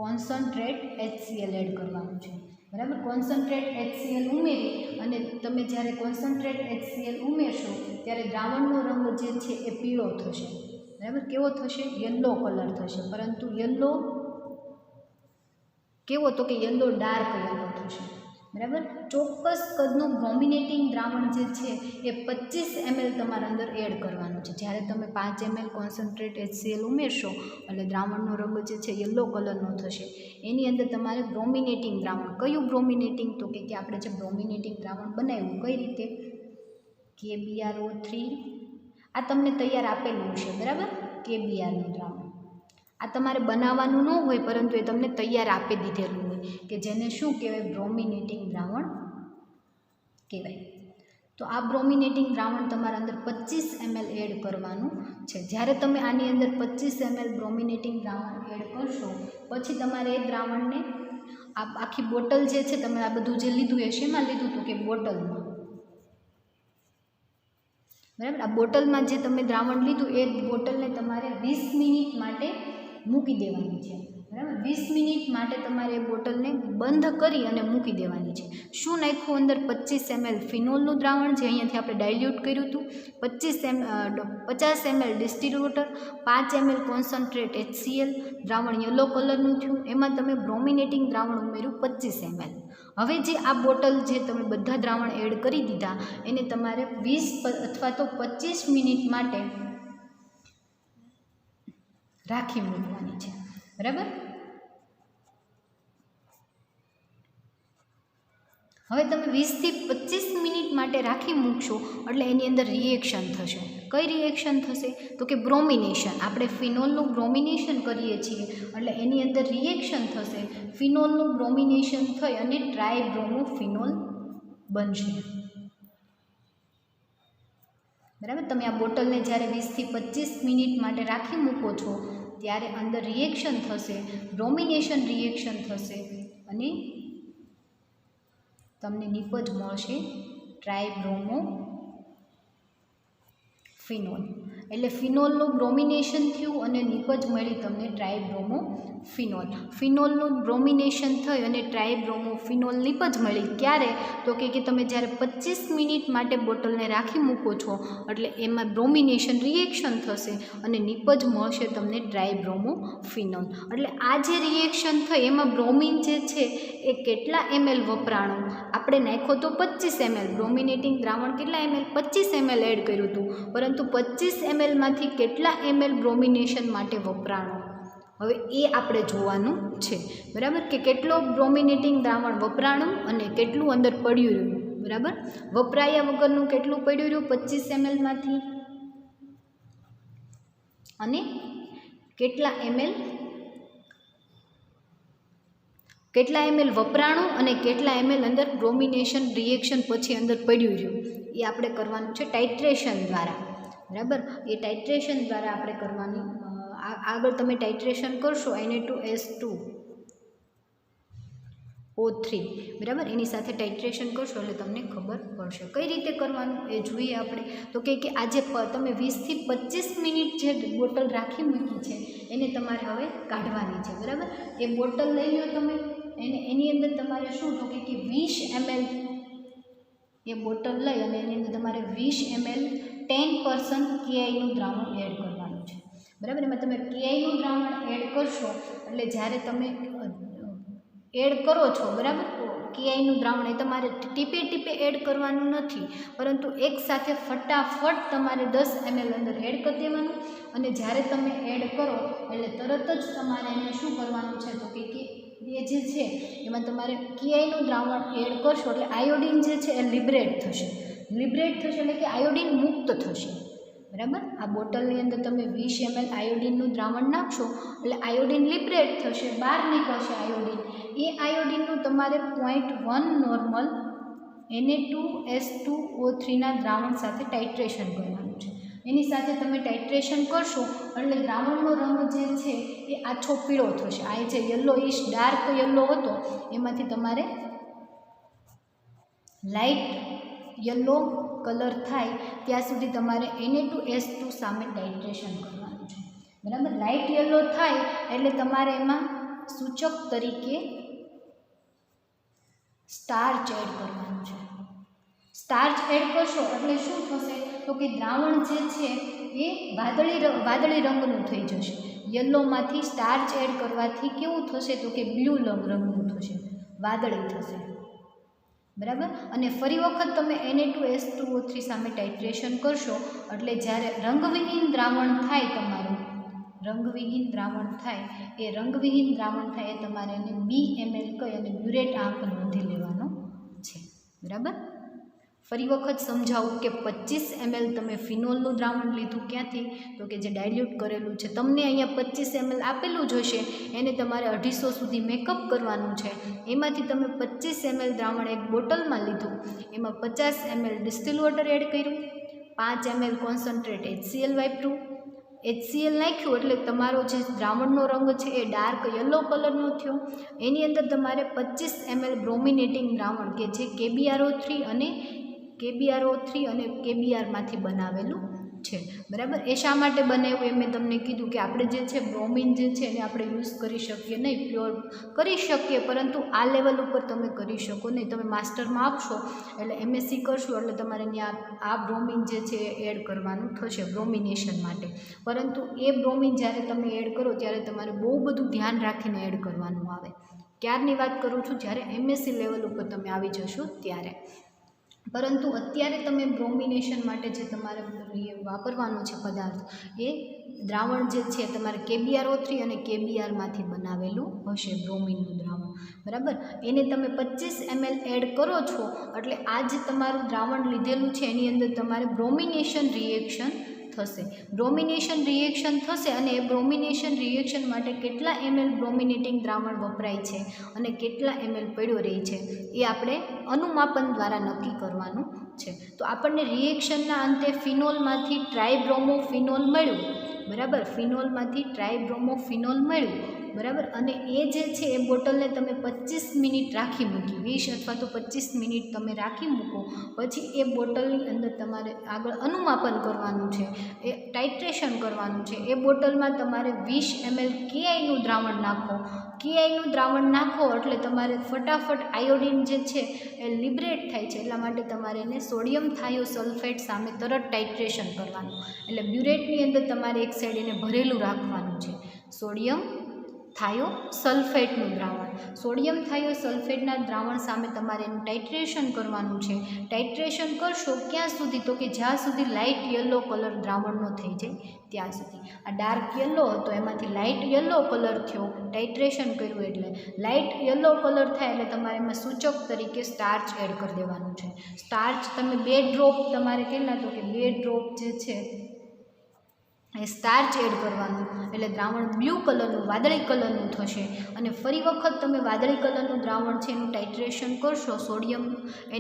S1: કોન્સન્ટ્રેટ HCl એડ કરવાનું છે, બરાબર. કોન્સન્ટ્રેટ HCl ઉમેરી અને તમે જ્યારે કોન્સન્ટ્રેટ HCl ઉમેરશો ત્યારે દ્રાવણનો રંગ જે છે એ પીળો થશે, બરાબર. કેવો થશે? યલો કલર થશે. પરંતુ યલો કેવો, તો કે યલો ડાર્ક યલો થશે, બરાબર. ચોક્કસ કદનું બ્રોમિનેટિંગ દ્રાવણ જે છે એ 25 ml તમારા અંદર એડ કરવાનું છે. જ્યારે તમે 5 ml કોન્સન્ટ્રેટ HCl ઉમેરશો એટલે દ્રાવણનો રંગ જે છે યલો કલરનો થશે. એની અંદર તમારે બ્રોમિનેટિંગ દ્રાવણ, કયું બ્રોમિનેટિંગ, તો કે આપણે જે બ્રોમિનેટિંગ દ્રાવણ બનાવ્યું કઈ રીતે, KBrO3 આ તમને તૈયાર આપેલું છે, બરાબર. KBrનું દ્રાવણ આ તમારે બનાવવાનું ન હોય, પરંતુ એ તમને તૈયાર આપી દીધેલું હોય કે જેને શું કહેવાય, બ્રોમિનેટિંગ દ્રાવણ કહેવાય. તો આ બ્રોમિનેટિંગ દ્રાવણ તમારા અંદર 25 ml એડ કરવાનું છે. જ્યારે તમે આની અંદર 25 ml બ્રોમિનેટિંગ દ્રાવણ એડ કરશો પછી તમારે એ દ્રાવણને આ આખી બોટલ જે છે, તમે આ બધું જે લીધું એ શેમાં લીધું હતું કે બોટલમાં, બરાબર. આ બોટલમાં જે તમે દ્રાવણ લીધું એ બોટલને તમારે 20 મિનિટ માટે મૂકી દેવાની છે, બરાબર. 20 મિનિટ માટે તમારે એ બોટલને બંધ કરી અને મૂકી દેવાની છે. શું નાખ્યું અંદર? 25 ml ફિનોલનું દ્રાવણ જે અહીંયાથી આપણે ડાયલ્યુટ કર્યું હતું, 50 ml distilled water, 5 ml concentrate HCl, દ્રાવણ યલો કલરનું થયું. એમાં તમે બ્રોમિનેટિંગ દ્રાવણ ઉમેર્યું 25 ml. હવે જે આ બોટલ જે તમે બધા દ્રાવણ એડ કરી દીધા એને તમારે 20 અથવા તો 25 મિનિટ માટે રાખી મૂકવાની છે, બરાબર. હવે તમે 20 થી 25 મિનિટ માટે રાખી મૂકશો એટલે એની અંદર રિએક્શન થશે. કઈ રિએક્શન થશે? તો કે બ્રોમિનેશન. આપણે ફિનોલનું બ્રોમિનેશન કરીએ છીએ એટલે એની અંદર રિએક્શન થશે. ફિનોલનું બ્રોમિનેશન થઈ અને ટ્રાયબ્રોમોફિનોલ બનશે, બરાબર. તમે આ બોટલને જ્યારે 20 થી 25 મિનિટ માટે રાખી મૂકો છો ત્યારે અંદર રિએક્શન થશે, બ્રોમિનેશન રિએક્શન થશે અને તમને નિપજ મળશે ટ્રાયબ્રોમોફિનોલ. એટલે ફિનોલનું બ્રોમિનેશન થયું અને નિપજ મળી તમને ટ્રાયબ્રોમોફિનોલ. ફિનોલનું બ્રોમિનેશન થઈ અને ટ્રાયબ્રોમોફિનોલ નિપજ મળી. ક્યારે? તો કે તમે જ્યારે 25 મિનિટ માટે બોટલને રાખી મૂકો છો એટલે એમાં બ્રોમિનેશન રિએક્શન થશે અને નિપજ મળશે તમને ટ્રાયબ્રોમોફિનોલ. એટલે આ જે રિએક્શન થઈ એમાં બ્રોમિન જે છે એ કેટલા ml વપરાણું? આપણે નાખ્યો તો 25 ml. બ્રોમિનેટિંગ દ્રાવણ કેટલા ml? 25 ml એડ કર્યું હતું, પરંતુ 25 ml માંથી કેટલા ml બ્રોમિનેશન માટે વપરાણું? હવે એ આપણે જોવાનું છે, બરાબર. કે કેટલો બ્રોમિનેટિંગ દ્રાવણ વપરાણું અને કેટલું અંદર પડ્યું રહ્યું, બરાબર. વપરાયા વગરનું કેટલું પડ્યું રહ્યું 25 ml માંથી અને કેટલા ml વપરાણું અને કેટલા ml અંદર બ્રોમિનેશન રિએક્શન પછી અંદર પડ્યું રહ્યું એ આપણે કરવાનું છે ટાઇટ્રેશન દ્વારા, બરાબર. એ ટાઇટ્રેશન દ્વારા આપણે કરવાની. આગળ તમે ટાઇટ્રેશન કરશો Na2S2O3, બરાબર. એની સાથે ટાઇટ્રેશન કરશો એટલે તમને ખબર પડશે. કઈ રીતે કરવાનું એ જોઈએ આપણે. તો કે આજે તમે 20 થી 25 મિનિટ જે બોટલ રાખી મૂકી છે એને તમારે હવે કાઢવાની છે, બરાબર. એ બોટલ લઈ લો તમે, એની અંદર તમારે શું તો કે 20 ml એ બોટલ લઈ અને એની અંદર તમારે 20 ml 10% KIનું દ્રાવણ એડ કરવાનું છે, બરાબર. એમાં તમે KIનું દ્રાવણ એડ કરશો એટલે જ્યારે તમે એડ કરો છો, બરાબર, KIનું દ્રાવણ એ તમારે ટીપે ટીપે એડ કરવાનું નથી, પરંતુ એકસાથે ફટાફટ તમારે 10 ml અંદર એડ કરી દેવાનું. અને જ્યારે તમે એડ કરો એટલે તરત જ તમારે એને શું કરવાનું છે તો કે એ જે છે એમાં તમારે KIનું દ્રાવણ એડ કરશો એટલે આયોડિન જે છે એ લિબરેટ થશે. લિબરેટ થશે એટલે કે આયોડિન મુક્ત થશે, બરાબર. આ બોટલની અંદર તમે 20 ml આયોડિનનું દ્રાવણ નાખશો એટલે આયોડિન લિબરેટ થશે, બહાર નીકળશે આયોડિન. એ આયોડિનનું તમારે 0.1 નોર્મલ Na2S2O3ના દ્રાવણ સાથે ટાઇટ્રેશન કરવાનું છે. એની સાથે તમે ટાઇટ્રેશન કરશો એટલે દ્રાવણનો રંગ જે છે એ આછો પીળો થશે. આ જે યલોઇશ ડાર્ક યલો હતો એમાંથી તમારે લાઇટ યલો કલર થાય ત્યાં સુધી તમારે Na2S2 સામે ટાઇટ્રેશન કરવાનું છે, બરાબર. લાઇટ યલો થાય એટલે તમારે એમાં સૂચક તરીકે સ્ટાર્ચ એડ કરવાનું છે. સ્ટાર્ચ એડ કરશો એટલે શું થશે તો કે દ્રાવણ જે છે એ વાદળી રંગનું થઈ જશે. યલોમાંથી સ્ટાર્ચ એડ કરવાથી કેવું થશે તો કે બ્લુ રંગનું થશે, વાદળી થશે, બરાબર. અને ફરી વખત તમે Na2S2O3 સામે ટાઇટ્રેશન કરશો એટલે જ્યારે રંગવિહીન દ્રાવણ થાય તમારું, રંગવિહીન દ્રાવણ થાય એ તમારે એને BML કહી અને બ્યુરેટ આંક નોંધી લેવાનો છે, બરાબર. ફરી વખત સમજાવું કે 25 ml તમે ફિનોલનું દ્રાવણ લીધું ક્યાંથી, તો કે જે ડાયલ્યુટ કરેલું છે. તમને અહીંયા 25 ml આપેલું જ હશે, એને તમારે 250 સુધી મેકઅપ કરવાનું છે. એમાંથી તમે 25 ml દ્રાવણ એક બોટલમાં લીધું, એમાં 50 ml ડિસ્ટિલ વોટર એડ કર્યું, 5 ml કોન્સન્ટ્રેટ HCl વાપર્યું. HCl નાખ્યું એટલે તમારો જે દ્રાવણનો રંગ છે એ ડાર્ક યલો કલરનો થયો. એની અંદર તમારે 25 ml બ્રોમિનેટિંગ દ્રાવણ કે જે KBRO3 અને KBRમાંથી બનાવેલું છે. બરાબર. એ શા માટે બનાવ્યું એ મેં તમને કીધું કે આપણે જે છે બ્રોમિન જે છે એને આપણે યુઝ કરી શકીએ નહીં, પ્યોર કરી શકીએ પરંતુ આ લેવલ ઉપર તમે કરી શકો નહીં. તમે માસ્ટરમાં આપશો એટલે MSc કરશો એટલે તમારે ત્યાં આ બ્રોમિન જે છે એ એડ કરવાનું થશે બ્રોમિનેશન માટે. પરંતુ એ બ્રોમિન જ્યારે તમે એડ કરો ત્યારે તમારે બહુ બધું ધ્યાન રાખીને એડ કરવાનું આવે. ક્યારની વાત કરું છું, જ્યારે MSc લેવલ ઉપર તમે આવી જશો ત્યારે. પરંતુ અત્યારે તમે બ્રોમિનેશન માટે જે તમારે વાપરવાનો છે પદાર્થ, એ દ્રાવણ જે છે તમારે KBRO3 અને KBRમાંથી બનાવેલું હશે બ્રોમિનનું દ્રાવણ. બરાબર. એને તમે 25 ml એડ કરો છો એટલે આ જે તમારું દ્રાવણ લીધેલું છે એની અંદર તમારે બ્રોમિનેશન રિએક્શન થશે. બ્રોમિનેશન રિએક્શન થશે અને એ બ્રોમિનેશન રિએક્શન માટે કેટલા ml બ્રોમિનેટિંગ દ્રાવણ વપરાય છે અને કેટલા ml પડ્યો રહે છે એ આપણે અનુમાપન દ્વારા નક્કી કરવાનું છે. તો આપણને રિએક્શનના અંતે ફિનોલમાંથી ટ્રાયબ્રોમોફિનોલ મળ્યું. બરાબર. ફિનોલમાંથી ટ્રાયબ્રોમોફિનોલ મળ્યું. બરાબર. અને એ જે છે એ બોટલને તમે 25 મિનિટ રાખી મૂકી, 20 અથવા તો 25 મિનિટ તમે રાખી મૂકો. પછી એ બોટલની અંદર તમારે આગળ અનુમાપન કરવાનું છે, એ ટાઇટ્રેશન કરવાનું છે. એ બોટલમાં તમારે 20 ml KIનું દ્રાવણ નાખો. KIનું દ્રાવણ નાખો એટલે તમારે ફટાફટ આયોડિન જે છે એ લિબરેટ થાય છે, એટલા માટે તમારે એને સોડિયમ થાયોસલ્ફેટ સામે તરત ટાઇટ્રેશન કરવાનું. એટલે બ્યુરેટની અંદર તમારે એક સાઈડ એને ભરેલું રાખવાનું છે. સોડિયમ થાયોસલ્ફેટનું દ્રાવણ, સોડિયમ થાયોસલ્ફેટના દ્રાવણ સામે તમારે એનું ટાઇટ્રેશન કરવાનું છે. ટાઇટ્રેશન કરશો ક્યાં સુધી, તો કે જ્યાં સુધી લાઇટ યલો કલર દ્રાવણનો થઈ જાય ત્યાં સુધી. આ ડાર્ક યલો હતો એમાંથી લાઇટ યલો કલર થયો, ટાઇટ્રેશન કર્યું એટલે લાઇટ યલો કલર થાય એટલે તમારે એમાં સૂચક તરીકે સ્ટાર્ચ એડ કરી દેવાનું છે. સ્ટાર્ચ તમે 2 ડ્રોપ તમારે કેટલા, તો કે 2 ડ્રોપ જે છે એ સ્ટાર્ચ એડ કરવાનું એટલે દ્રાવણ બ્લુ કલરનું, વાદળી કલરનું થશે. અને ફરી વખત તમે વાદળી કલરનું દ્રાવણ છે એનું ટાઇટ્રેશન કરશો સોડિયમ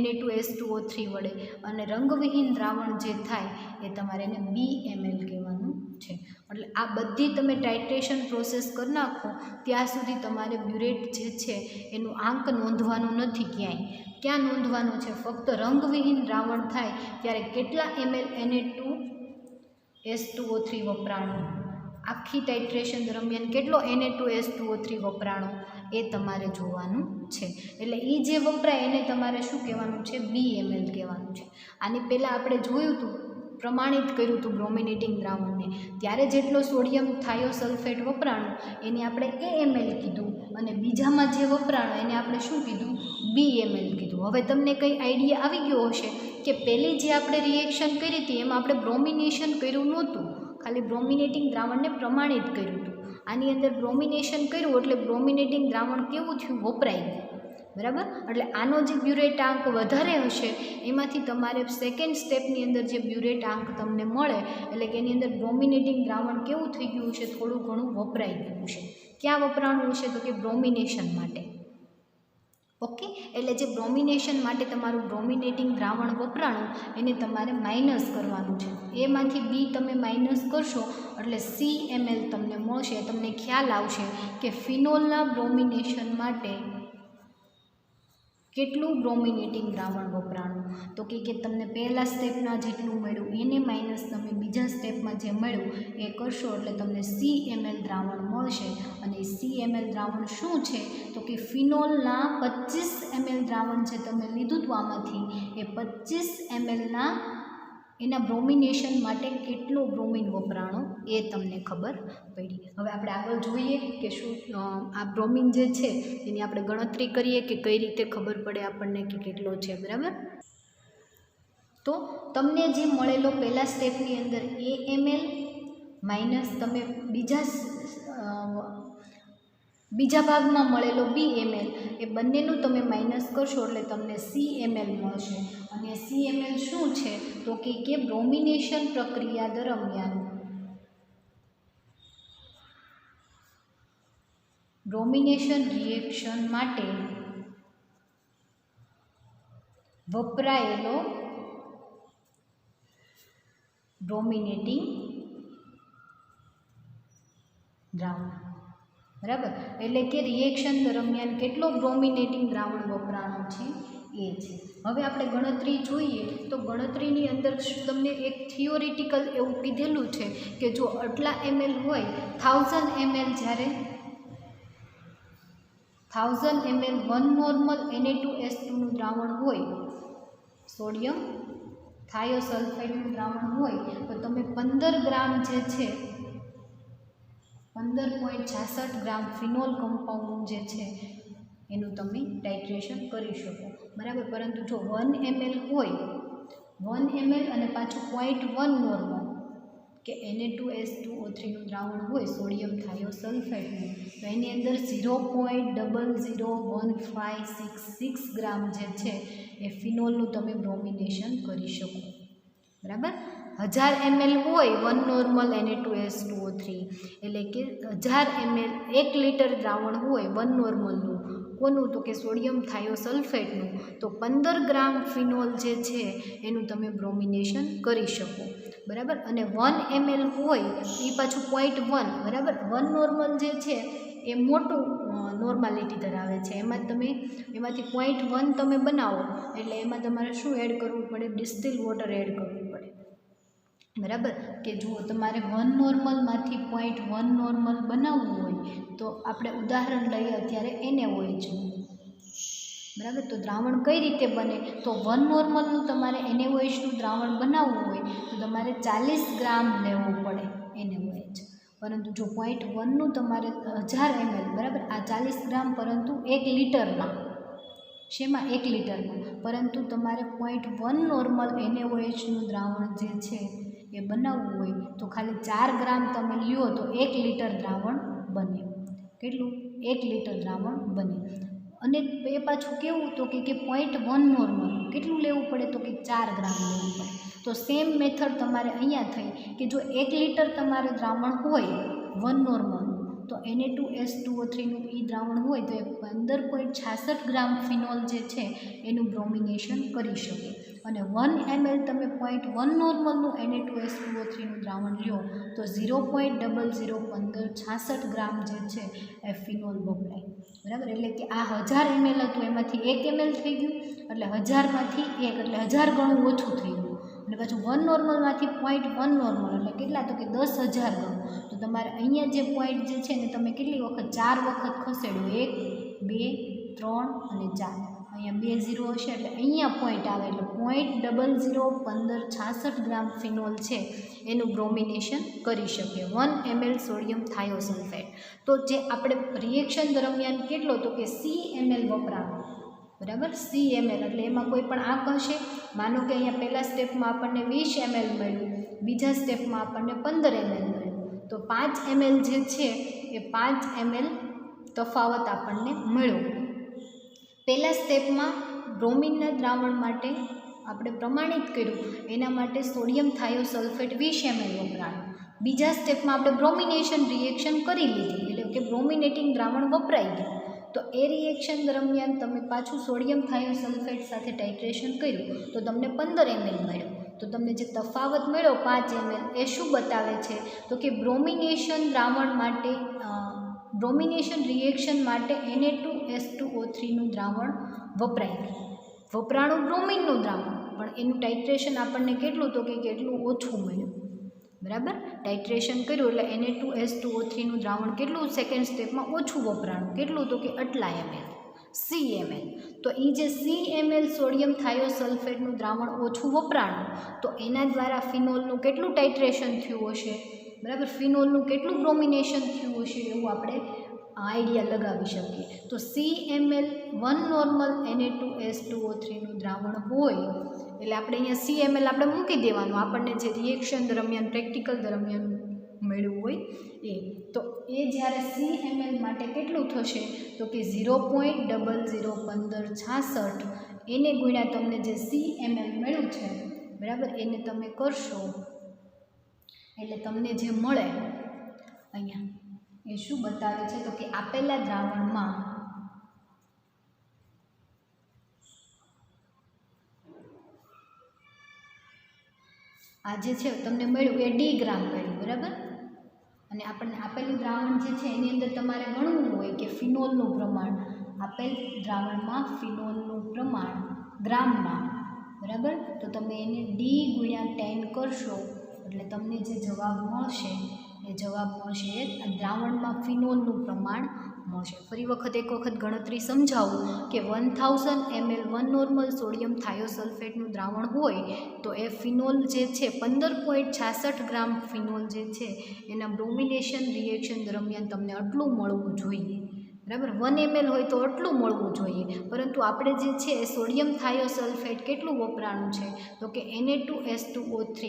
S1: Na2H2O3 વડે, અને રંગવિહીન દ્રાવણ જે થાય એ તમારે એને BML કહેવાનું છે. એટલે આ બધી તમે ટાઇટ્રેશન પ્રોસેસ કરી નાખો ત્યાં સુધી તમારે બ્યુરેટ જે છે એનું આંક નોંધવાનું નથી ક્યાંય. ક્યાં નોંધવાનું છે? ફક્ત રંગવિહીન દ્રાવણ થાય ત્યારે કેટલા ml Na2H2O3 વપરાણો, આખી ટાઇટ્રેશન દરમિયાન કેટલો Na2H2O3 વપરાણો એ તમારે જોવાનું છે. એટલે એ જે વપરાય એને તમારે શું કહેવાનું છે? BML કહેવાનું છે. આની પહેલાં આપણે જોયું હતું, પ્રમાણિત કર્યું હતું બ્રોમિનેટિંગ દ્રાવણને, ત્યારે જેટલો સોડિયમ થાયોસલ્ફેટ વપરાણો એને આપણે AML કીધું, અને બીજામાં જે વપરાણો એને આપણે શું કીધું? BML કીધું. હવે તમને કંઈ આઈડિયા આવી ગયો હશે કે પહેલી જે આપણે રિએક્શન કરી હતી એમાં આપણે બ્રોમિનેશન કર્યું નહોતું, ખાલી બ્રોમિનેટિંગ દ્રાવણને પ્રમાણિત કર્યું હતું. આની અંદર બ્રોમિનેશન કર્યું એટલે બ્રોમિનેટિંગ દ્રાવણ કેવું થયું? વપરાઈ ગયું. બરાબર. એટલે આનો જે બ્યુરેટ આંક વધારે હશે એમાંથી તમારે સેકન્ડ સ્ટેપની અંદર જે બ્યુરેટ આંક તમને મળે એટલે કે એની અંદર બ્રોમિનેટિંગ દ્રાવણ કેવું થઈ ગયું છે? થોડું ઘણું વપરાઈ ગયું છે. ક્યાં વપરાણું છે? તો કે બ્રોમિનેશન માટે. ઓકે. એટલે જે બ્રોમિનેશન માટે તમારું બ્રોમિનેટિંગ દ્રાવણ વપરાણું એને તમારે માઇનસ કરવાનું છે. એમાંથી બી તમે માઇનસ કરશો એટલે CML તમને મળશે. તમને ખ્યાલ આવશે કે ફિનોલના બ્રોમિનેશન માટે કેટલું બ્રોમિનેટિંગ દ્રાવણ વપરાણું. તો કે તમને પહેલા સ્ટેપના જેટલું મળ્યું એને માઇનસ તમે બીજા સ્ટેપમાં જે મળ્યું એ કરશો એટલે તમને CML દ્રાવણ મળશે. અને CML દ્રાવણ શું છે? તો કે ફિનોલના 25 ml દ્રાવણ જે તમે લીધું હતું આમાંથી એ 25 mlના એના બ્રોમિનેશન માટે કેટલો બ્રોમિન વપરાણો એ તમને ખબર પડી. હવે આપણે આગળ જોઈએ કે શું આ બ્રોમિન જે છે એની આપણે ગણતરી કરીએ કે કઈ રીતે ખબર પડે આપણને કે કેટલો છે. બરાબર. તો તમને જે મળેલો પહેલા સ્ટેપની અંદર AML માઇનસ તમે બીજા બીજા ભાગમાં મળેલો BMl એ બંનેનું તમે માઇનસ કરશો એટલે તમને CMl મળશે. અને CMl શું છે તો કે બ્રોમિનેશન પ્રક્રિયા દરમિયાન બ્રોમિનેશન રિએક્શન માટે વપરાયેલો બ્રોમિનેટિંગ દ્રાવણ. બરાબર, એટલે કે રિએક્શન દરમિયાન કેટલો બ્રોમિનેટિંગ દ્રાવણ વપરાણો છે એ છે. હવે આપણે ગણતરી જોઈએ તો ગણતરીની અંદર તમને એક થિયોરિટિકલ એવું કીધેલું છે કે જો આટલા ml હોય 1000 ml જ્યારે 1000 ml 1 નોર્મલ Na2S2નું દ્રાવણ હોય, સોડિયમ થાયોસલ્ફાઇડનું દ્રાવણ હોય તો તમે 15 ગ્રામ જે છે 15.66 ગ્રામ ફિનોલ કમ્પાઉન્ડ જે છે એનું તમે ટાઇટ્રેશન કરી શકો. બરાબર, પરંતુ જો 1 ml હોય 1 ml અને પાછું 0.1 નોર્મલ કે Na2S2O3નું દ્રાવણ હોય સોડિયમ થાયોસલ્ફાઇડનું તો એની અંદર 0.00156 ગ્રામ જે છે એ ફિનોલનું તમે બ્રોમિનેશન કરી શકો. બરાબર, 1000 ml હોય 1 નોર્મલ Na2S2O3 એટલે કે 1000 ml 1 લીટર દ્રાવણ હોય 1 નોર્મલનું, કોનું તો કે સોડિયમ થાયોસલ્ફેટનું, તો 15 ગ્રામ ફિનોલ જે છે એનું તમે બ્રોમિનેશન કરી શકો. બરાબર, અને 1 ml હોય એ પાછું 0.1. બરાબર, 1 નોર્મલ જે છે એ મોટું નોર્માલિટી ધરાવે છે, એમાંથી 0.1 તમે બનાવો એટલે એમાં તમારે શું એડ કરવું પડે? ડિસ્ટિલ વોટર એડ કરવું પડે. બરાબર, કે જુઓ તમારે 1 નોર્મલમાંથી 0.1 નોર્મલ બનાવવું હોય તો આપણે ઉદાહરણ લઈએ અત્યારે NaOH. બરાબર, તો દ્રાવણ કઈ રીતે બને? તો 1 નોર્મલનું તમારે NaOHનું દ્રાવણ બનાવવું હોય તો તમારે 40 ગ્રામ લેવું પડે NaOH. પરંતુ જો 0.1નું તમારે 1000 ml, બરાબર, આ 40 ગ્રામ પરંતુ 1 લીટરમાં, શેમાં 1 લીટરમાં, પરંતુ તમારે 0.1 નોર્મલ NaOHનું દ્રાવણ જે છે એ બનાવવું હોય તો ખાલી 4 ગ્રામ તમે લ્યો તો 1 લીટર દ્રાવણ બને. કેટલું? 1 લીટર દ્રાવણ બને. અને એ પાછું કેવું તો કે 0.1 નોર્મલ કેટલું લેવું પડે તો કે 4 ગ્રામ લેવું પડે. તો સેમ મેથડ તમારે અહીંયા થઈ કે જો 1 લીટર તમારે દ્રાવણ હોય 1 નોર્મલ તો Na2S2O3નું એ દ્રાવણ હોય તો એ 15.66 ગ્રામ ફિનોલ જે છે એનું બ્રોમિનેશન કરી શકે. અને 1 ml તમે 0.1 નોર્મલનું Na2S2O3નું દ્રાવણ લ્યો તો 0.001566 ગ્રામ જે છે એ ફિનોલ વપરાય. બરાબર, એટલે કે આ 1000 ml હતું એમાંથી 1 ml થઈ ગયું એટલે 1000માંથી 1 એટલે 1000 ગણું ઓછું થઈ ગયું. અને પાછું 1 નોર્મલમાંથી 0.1 નોર્મલ એટલે કેટલા તો કે 10,000 ગણું. તો તમારે અહીંયા જે પોઈન્ટ જે છે ને તમે કેટલી વખત 4 વખત ખસેડો, 1 2 3 અને 4. અહીંયા 2 0 હશે એટલે અહીંયા પોઈન્ટ આવે એટલે 0.001566 ગ્રામ ફિનોલ છે એનું બ્રોમિનેશન કરી શકે 1 ml સોડિયમ થાયોસલ્ફેટ. તો જે આપણે રિએક્શન દરમિયાન કેટલો તો કે CMl વપરાયો. બરાબર, CMl એટલે એમાં કોઈ પણ આંક હશે. માનો કે અહીંયા પહેલા સ્ટેપમાં આપણને 20 ml મળ્યું, બીજા સ્ટેપમાં આપણને 15 ml મળ્યું, તો 5 ml જે છે એ 5 ml તફાવત આપણને મળ્યો. પહેલા સ્ટેપમાં બ્રોમિનના દ્રાવણ માટે આપણે પ્રમાણિત કર્યું, એના માટે સોડિયમ થાયોસલ્ફેટ 20 ml વપરાયું. બીજા સ્ટેપમાં આપણે બ્રોમિનેશન રિએક્શન કરી લીધી એટલે કે બ્રોમિનેટિંગ દ્રાવણ વપરાઈ ગયું. તો એ રિએક્શન દરમિયાન તમે પાછું સોડિયમ થાયોસલ્ફેટ સાથે ટાઇટ્રેશન કર્યું તો તમને 15 ml મળ્યો. તો તમને જે તફાવત મળ્યો 5 ml એ શું બતાવે છે તો કે બ્રોમિનેશન દ્રાવણ માટે બ્રોમિનેશન રિએક્શન માટે Na2S2O3નું દ્રાવણ વપરાણું બ્રોમિનનું દ્રાવણ, પણ એનું ટાઇટ્રેશન આપણને કેટલું તો કે કેટલું ઓછું મળ્યું. બરાબર, ટાઇટ્રેશન કર્યું એટલે Na2S2O3નું દ્રાવણ કેટલું સેકન્ડ સ્ટેપમાં ઓછું વપરાણું, કેટલું તો કે આટલા ml CMl. તો એ જે CMl સોડિયમ થાયોસલ્ફેટનું દ્રાવણ ઓછું વપરાણું તો એના દ્વારા ફિનોલનું કેટલું ટાઇટ્રેશન થયું હશે. બરાબર, ફિનોલનું કેટલું બ્રોમિનેશન થયું હશે એવું આપણે આઈડિયા લગાવી શકીએ. તો CMl 1 નોર્મલ Na2S2O3નું દ્રાવણ હોય એટલે આપણે અહીંયા CMl આપણે મૂકી દેવાનું, આપણને જે રિએક્શન દરમિયાન પ્રેક્ટિકલ દરમિયાન મળ્યું હોય એ. તો એ જ્યારે CmL માટે કેટલું થશે તો કે 0.001566 એને ગુણ્યા તમને જે CmL મળ્યું છે બરાબર, એને તમે કરશો એટલે તમને જે મળે અહીંયા એ શું બતાવે છે તો કે આપેલા દ્રાવણમાં આ જે છે તમને મળ્યું એ ડી ગ્રામ મળ્યું બરાબર. અને આપણને આપેલું દ્રાવણ જે છે એની અંદર તમારે ગણવું હોય કે ફિનોલનું પ્રમાણ, આપેલ દ્રાવણમાં ફિનોલનું પ્રમાણ ગ્રામમાં બરાબર. તો તમે એને ડી ગુણ્યા 10 કરશો એટલે તમને જે જવાબ મળશે એ જવાબ મળશે એ દ્રાવણમાં ફિનોલનું પ્રમાણ મળશે. ફરી વખત એક વખત ગણતરી સમજાવું કે 1000 ml 1 નોર્મલ સોડિયમ થાયોસલ્ફેટનું દ્રાવણ હોય તો એ ફિનોલ જે છે 15.66 ગ્રામ ફિનોલ જે છે એના બ્રોમિનેશન રિએક્શન દરમિયાન તમને આટલું મળવું જોઈએ બરાબર. 1 ml હોય તો આટલું મળવું જોઈએ, પરંતુ આપણે જે છે એ સોડિયમ થાયોસલ્ફેટ કેટલું વપરાણું છે તો કે Na2S2O3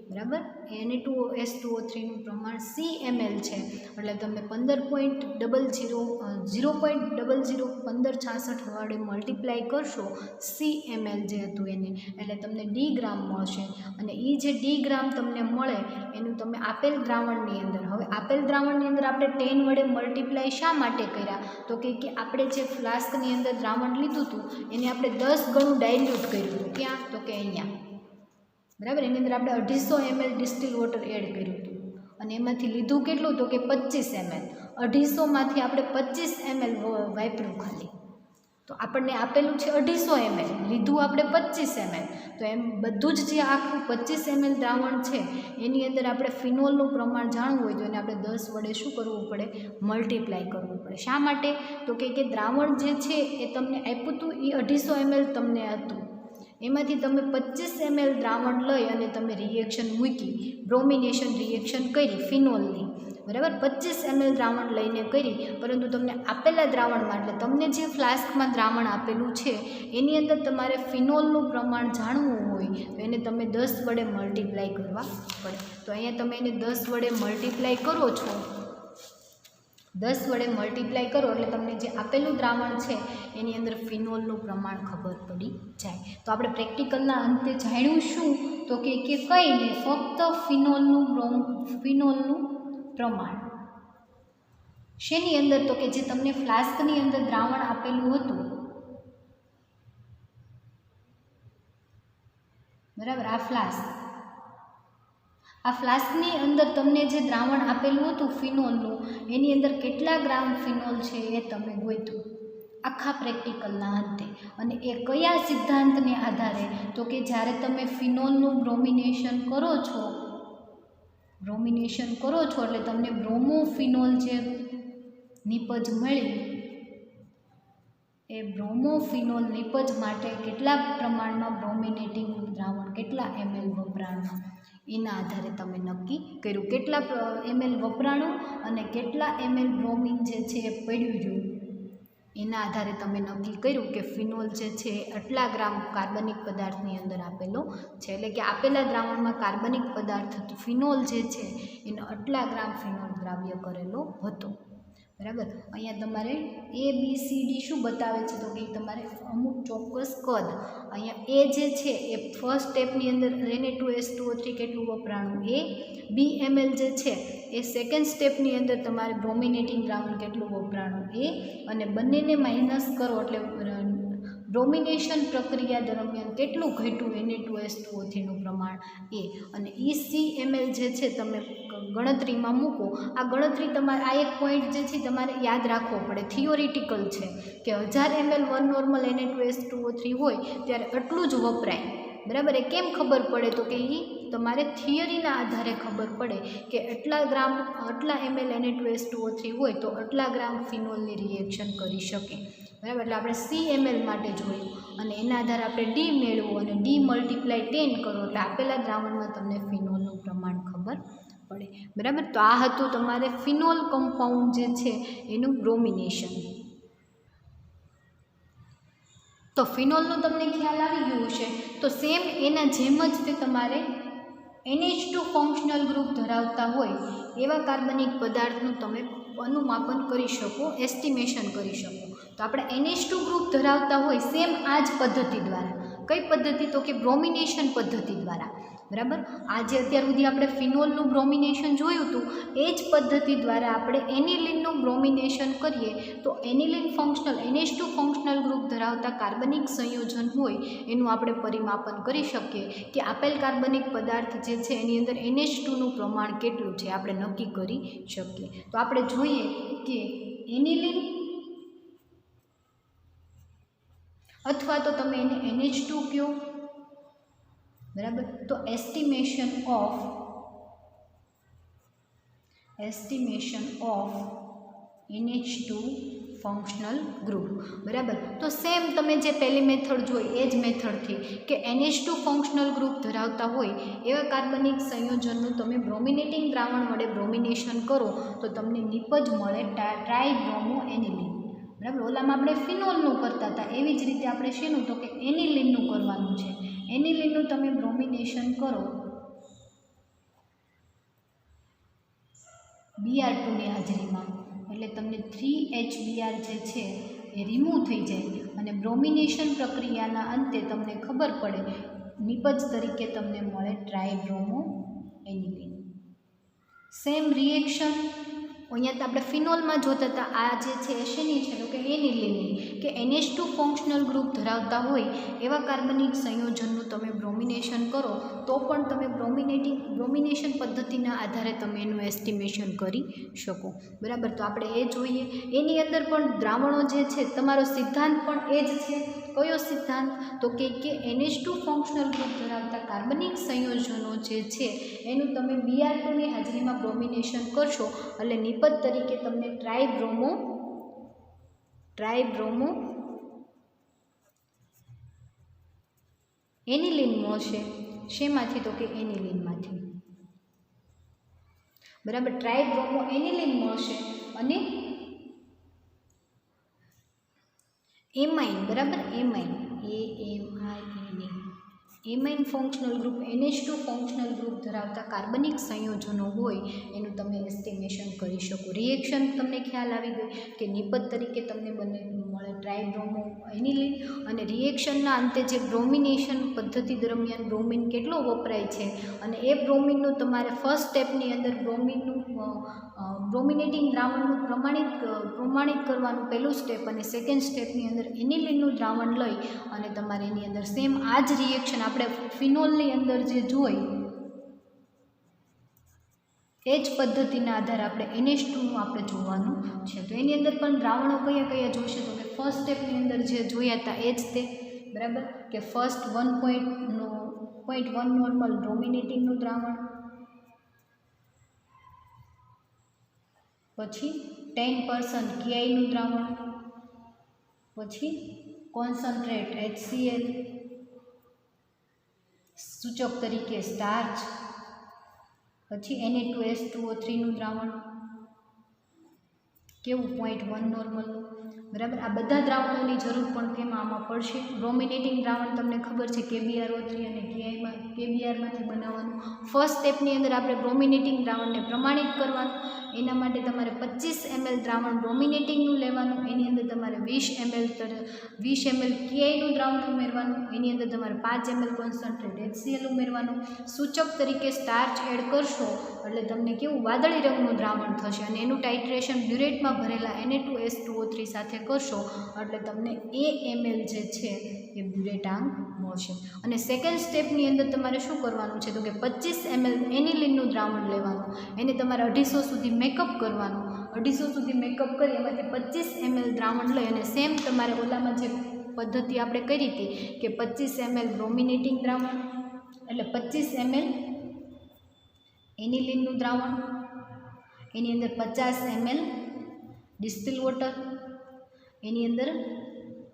S1: બરાબર. Na2S2O3નું પ્રમાણ CmL છે એટલે તમે 0.001566 વડે મલ્ટીપ્લાય કરશો CmL જે હતું એને, એટલે તમને ડી ગ્રામ મળશે. અને એ જે ડી ગ્રામ તમને મળે એનું તમે આપેલ દ્રાવણની અંદર, હવે આપેલ દ્રાવણની અંદર આપણે 10 વડે મલ્ટીપ્લાય શા માટે કર્યા તો કે આપણે જે ફ્લાસ્કની અંદર દ્રાવણ લીધું હતું એને આપણે 10 ગણું ડાયલ્યુટ કર્યું હતું. ક્યાં તો કે અહીંયા બરાબર. એની અંદર આપણે 250 ml ડિસ્ટિલ વોટર એડ કર્યું હતું અને એમાંથી લીધું કેટલું તો કે 25 ml. 250માંથી આપણે 25 ml વાપર્યું ખાલી, તો આપણને આપેલું છે 250 ml, લીધું આપણે 25 ml. તો એમ બધું જ જે આખું 25 ml દ્રાવણ છે એની અંદર આપણે ફિનોલનું પ્રમાણ જાણવું હોય તો એને આપણે 10 વડે શું કરવું પડે મલ્ટીપ્લાય કરવું પડે. શા માટે તો કે દ્રાવણ જે છે એ તમને આપ્યું હતું એ 250 ml તમને હતું, એમાંથી તમે 25 ml દ્રાવણ લઈ અને તમે રિએક્શન મૂકી, બ્રોમિનેશન રિએક્શન કરી ફિનોલની બરાબર. 25 ml દ્રાવણ લઈને કરી, પરંતુ તમને આપેલા દ્રાવણમાં એટલે તમને જે ફ્લાસ્કમાં દ્રાવણ આપેલું છે એની અંદર તમારે ફિનોલનું પ્રમાણ જાણવું હોય તો એને તમે 10 વડે મલ્ટીપ્લાય કરવા પડે. તો અહીંયા તમે એને 10 વડે મલ્ટીપ્લાય કરો છો, 10 વડે મલ્ટીપ્લાય કરો એટલે તમને જે આપેલું દ્રાવણ છે એની અંદર ફિનોલનું પ્રમાણ ખબર પડી જાય. તો આપણે પ્રેક્ટિકલના અંતે જાણ્યું શું તો કે કંઈ નહીં, ફક્ત ફિનોલનું પ્રમાણ શેની અંદર તો કે જે તમને ફ્લાસ્કની અંદર દ્રાવણ આપેલું હતું બરાબર. આ ફ્લાસ્કની અંદર તમને જે દ્રાવણ આપેલું હતું ફિનોલનું એની અંદર કેટલા ગ્રામ ફિનોલ છે એ તમે ગોત્યું આખા પ્રેક્ટિકલના અંતે. અને એ કયા સિદ્ધાંતને આધારે તો કે જ્યારે તમે ફિનોલનું બ્રોમિનેશન કરો છો એટલે તમને બ્રોમોફિનોલ જે નિપજ મળી એ બ્રોમોફિનોલ નિપજ માટે કેટલા પ્રમાણમાં બ્રોમિનેટિંગ દ્રાવણ કેટલા ml વપરાણું એના આધારે તમે નક્કી કર્યું, કેટલા ml વપરાણું અને કેટલા ml બ્રોમિન જે છે એ પડ્યું રહ્યું એના આધારે તમે નક્કી કર્યું કે ફિનોલ જે છે આટલા ગ્રામ કાર્બનિક પદાર્થની અંદર આપેલો છે. એટલે કે આપેલા દ્રાવણમાં કાર્બનિક પદાર્થ ફિનોલ જે છે એનો આટલા ગ્રામ ફિનોલ દ્રાવ્ય કરેલો હતો બરાબર. અહીંયા તમારે ABCD શું બતાવે છે તો કે તમારે અમુક ચોક્કસ કદ, અહીંયા એ જે છે એ ફર્સ્ટ સ્ટેપની અંદર Na2S2O3 કેટલું વપરાણું એ, BmL જે છે એ સેકન્ડ સ્ટેપની અંદર તમારે બ્રોમિનેટિંગ દ્રાવણ કેટલું વપરાણું એ, અને બંનેને માઇનસ કરો એટલે બ્રોમિનેશન પ્રક્રિયા દરમિયાન કેટલું ઘટ્યું Na2S2O3નું પ્રમાણ એ, અને CmL જે છે તમે ગણતરીમાં મૂકો. આ ગણતરી તમારે આ એક પોઈન્ટ જે છે તમારે યાદ રાખવો પડે, થિયોરિટિકલ છે કે 1000 ml 1 નોર્મલ Na2S2O3 હોય ત્યારે આટલું જ વપરાય બરાબર. એ કેમ ખબર પડે તો કે એ તમારે થિયરીના આધારે ખબર પડે કે આટલા ml Na2S2O3 હોય તો આટલા ગ્રામ ફિનોલની રિએક્શન કરી શકે બરાબર. એટલે આપણે CmL માટે જોયું અને એના આધારે આપણે ડી મેળવું અને ડી મલ્ટીપ્લાય 10 કરો એટલે આપેલા દ્રાવણમાં તમને ફિનોલનું પ્રમાણ ખબર પડે બરાબર. તો આ હતું તમારે ફિનોલ કમ્પાઉન્ડ જે છે એનું બ્રોમિનેશન. તો ફિનોલનું તમને ખ્યાલ આવી ગયું છે. તો સેમ એના જેમ જ તે તમારે NH2 ફંક્શનલ ગ્રુપ ધરાવતા હોય એવા કાર્બનિક પદાર્થનું તમે અનુમાપન કરી શકો, એસ્ટિમેશન કરી શકો. તો આપણે NH2 ગ્રુપ ધરાવતા હોય સેમ આ જ પદ્ધતિ દ્વારા. કઈ પદ્ધતિ? તો કે બ્રોમિનેશન પદ્ધતિ દ્વારા. બરાબર. આજે અત્યાર સુધી આપણે ફિનોલનું બ્રોમિનેશન જોયું હતું, એ જ પદ્ધતિ દ્વારા આપણે એનિલિનનું બ્રોમિનેશન કરીએ તો aniline functional NH2 functional group ધરાવતા કાર્બનિક સંયોજન હોય એનું આપણે પરિમાપન કરી શકીએ કે આપેલ કાર્બનિક પદાર્થ જે છે એની અંદર NH2નું પ્રમાણ કેટલું છે આપણે નક્કી કરી શકીએ. તો આપણે જોઈએ કે એનિલિન અથવા તો તમે એને NH2 કહો. બરાબર. તો estimation of NH2 functional group. બરાબર. તો સેમ તમે જે પહેલી મેથડ જોઈ એ જ મેથડથી કે NH2 ફંક્શનલ ગ્રુપ ધરાવતા હોય એવા કાર્બનિક સંયોજનનું તમે બ્રોમિનેટિંગ દ્રાવણ વડે બ્રોમિનેશન કરો તો તમને નિપજ મળે ટ્રાઇબ્રોમો એનિલિન. બરાબર. ઓલામાં આપણે ફિનોલનું કરતા હતા, એવી જ રીતે આપણે શેનું? તો કે એનિલિનનું કરવાનું છે. એનિલિનનું તમે બ્રોમિનેશન કરો Br2ની હાજરીમાં, એટલે તમને 3HBr જે છે એ રિમૂવ થઈ જાય અને બ્રોમિનેશન પ્રક્રિયાના અંતે તમને ખબર પડે નિપજ તરીકે તમને મળે ટ્રાઇબ્રોમો એનિલિન. સેમ રિએક્શન અહીંયા તો આપણે ફિનોલમાં જોતા હતા, આ જે છે એ શેની છે? તો કે એનિલિનની. કે NH2 ફંક્શનલ ગ્રુપ ધરાવતા હોય એવા કાર્બનિક સંયોજનનું તમે બ્રોમિનેશન કરો તો પણ તમે બ્રોમિનેશન પદ્ધતિના આધારે તમે એનું એસ્ટિમેશન કરી શકો. બરાબર. તો આપણે એ જોઈએ. એની અંદર પણ દ્રાવણો જે છે તમારો સિદ્ધાંત પણ એ જ છે. કયો સિદ્ધાંત? તો કે NH2 ફંક્શનલ ગ્રુપ ધરાવતા કાર્બનિક સંયોજનો જે છે એનું તમે Br2ની હાજરીમાં બ્રોમિનેશન કરશો એટલે નિપજ તરીકે તમને ટ્રાઇબ્રોમો એનિલિન મળશે. શેમાંથી? તો કે એનિલિનમાંથી. બરાબર. ટ્રાઇબ્રોમો એનિલિન મળશે અને એમાઇન. બરાબર. Amine amine functional group NH2 functional group ધરાવતા કાર્બનિક સંયોજનો હોય એનું તમે એસ્ટિમેશન કરી શકો. રિએક્શન તમને ખ્યાલ આવી ગઈ કે નિપજ તરીકે તમને મળે ટ્રાઇબ્રોમો એનિલિન અને રિએક્શનના અંતે જે બ્રોમિનેશન પદ્ધતિ દરમિયાન બ્રોમિન કેટલો વપરાય છે અને એ બ્રોમિનનું તમારે ફર્સ્ટ સ્ટેપની અંદર બ્રોમિનેટિંગ દ્રાવણનું પ્રમાણિત કરવાનું પહેલું સ્ટેપ અને સેકન્ડ સ્ટેપની અંદર એનિલિનનું દ્રાવણ લઈ અને તમારે એની અંદર સેમ આ જ રિએક્શન આપણે ફિનોલની અંદર જે જોઈ એ જ પદ્ધતિના આધારે આપણે NH2નું આપણે જોવાનું છે. તો એની અંદર પણ દ્રાવણો કયા કયા જોઈશે? તો કે ફર્સ્ટ સ્ટેપની અંદર જે જોયા હતા એ જ તે. બરાબર. કે ફર્સ્ટ 1.1 નોર્મલ ડોમિનેટિંગનું દ્રાવણ, પછી 10% KIનું દ્રાવણ, પછી કોન્સન્ટ્રેટ HCl, સૂચક તરીકે સ્ટાર્ચ, પછી Na2S2O3નું દ્રાવણ, કેવું? 0.1 નોર્મલનું. બરાબર. આ બધા દ્રાવણોની જરૂર પણ કેમાં આમાં પડશે? બ્રોમિનેટિંગ દ્રાવણ તમને ખબર છે KBrO3 અને KBrમાંથી બનાવવાનું. ફર્સ્ટ સ્ટેપની અંદર આપણે બ્રોમિનેટિંગ દ્રાવણને પ્રમાણિત કરવાનું. એના માટે તમારે 25 ml દ્રાવણ બ્રોમિનેટિંગનું લેવાનું. એની અંદર તમારે 20 ml KIનું દ્રાવણ ઉમેરવાનું. એની અંદર તમારે 5 ml કોન્સન્ટ્રેટ HCl ઉમેરવાનું. સૂચક તરીકે સ્ટાર્ચ એડ કરશો એટલે તમને કેવું? વાદળી રંગનું દ્રાવણ થશે અને એનું ટાઇટ્રેશન બ્યુરેટમાં ભરેલા Na2S2O3 સાથે કરશો એટલે તમને AMl જે છે એ બ્યુરેટાંગ મળશે. અને સેકન્ડ સ્ટેપની અંદર તમારે શું કરવાનું છે? તો કે 25 ml એનિલિનનું દ્રાવણ લેવાનું. એને તમારે 250 સુધી મેકઅપ કરવાનું. 250 સુધી મેકઅપ કરી એમાંથી 25 ml દ્રાવણ લઈ અને સેમ તમારે ઓલામાં જે પદ્ધતિ આપણે કરી હતી કે 25 ml બ્રોમિનેટિંગ દ્રાવણ એટલે 25 ml એનિલિનનું દ્રાવણ, એની અંદર 50 ml ડિસ્ટિલ વોટર, એની અંદર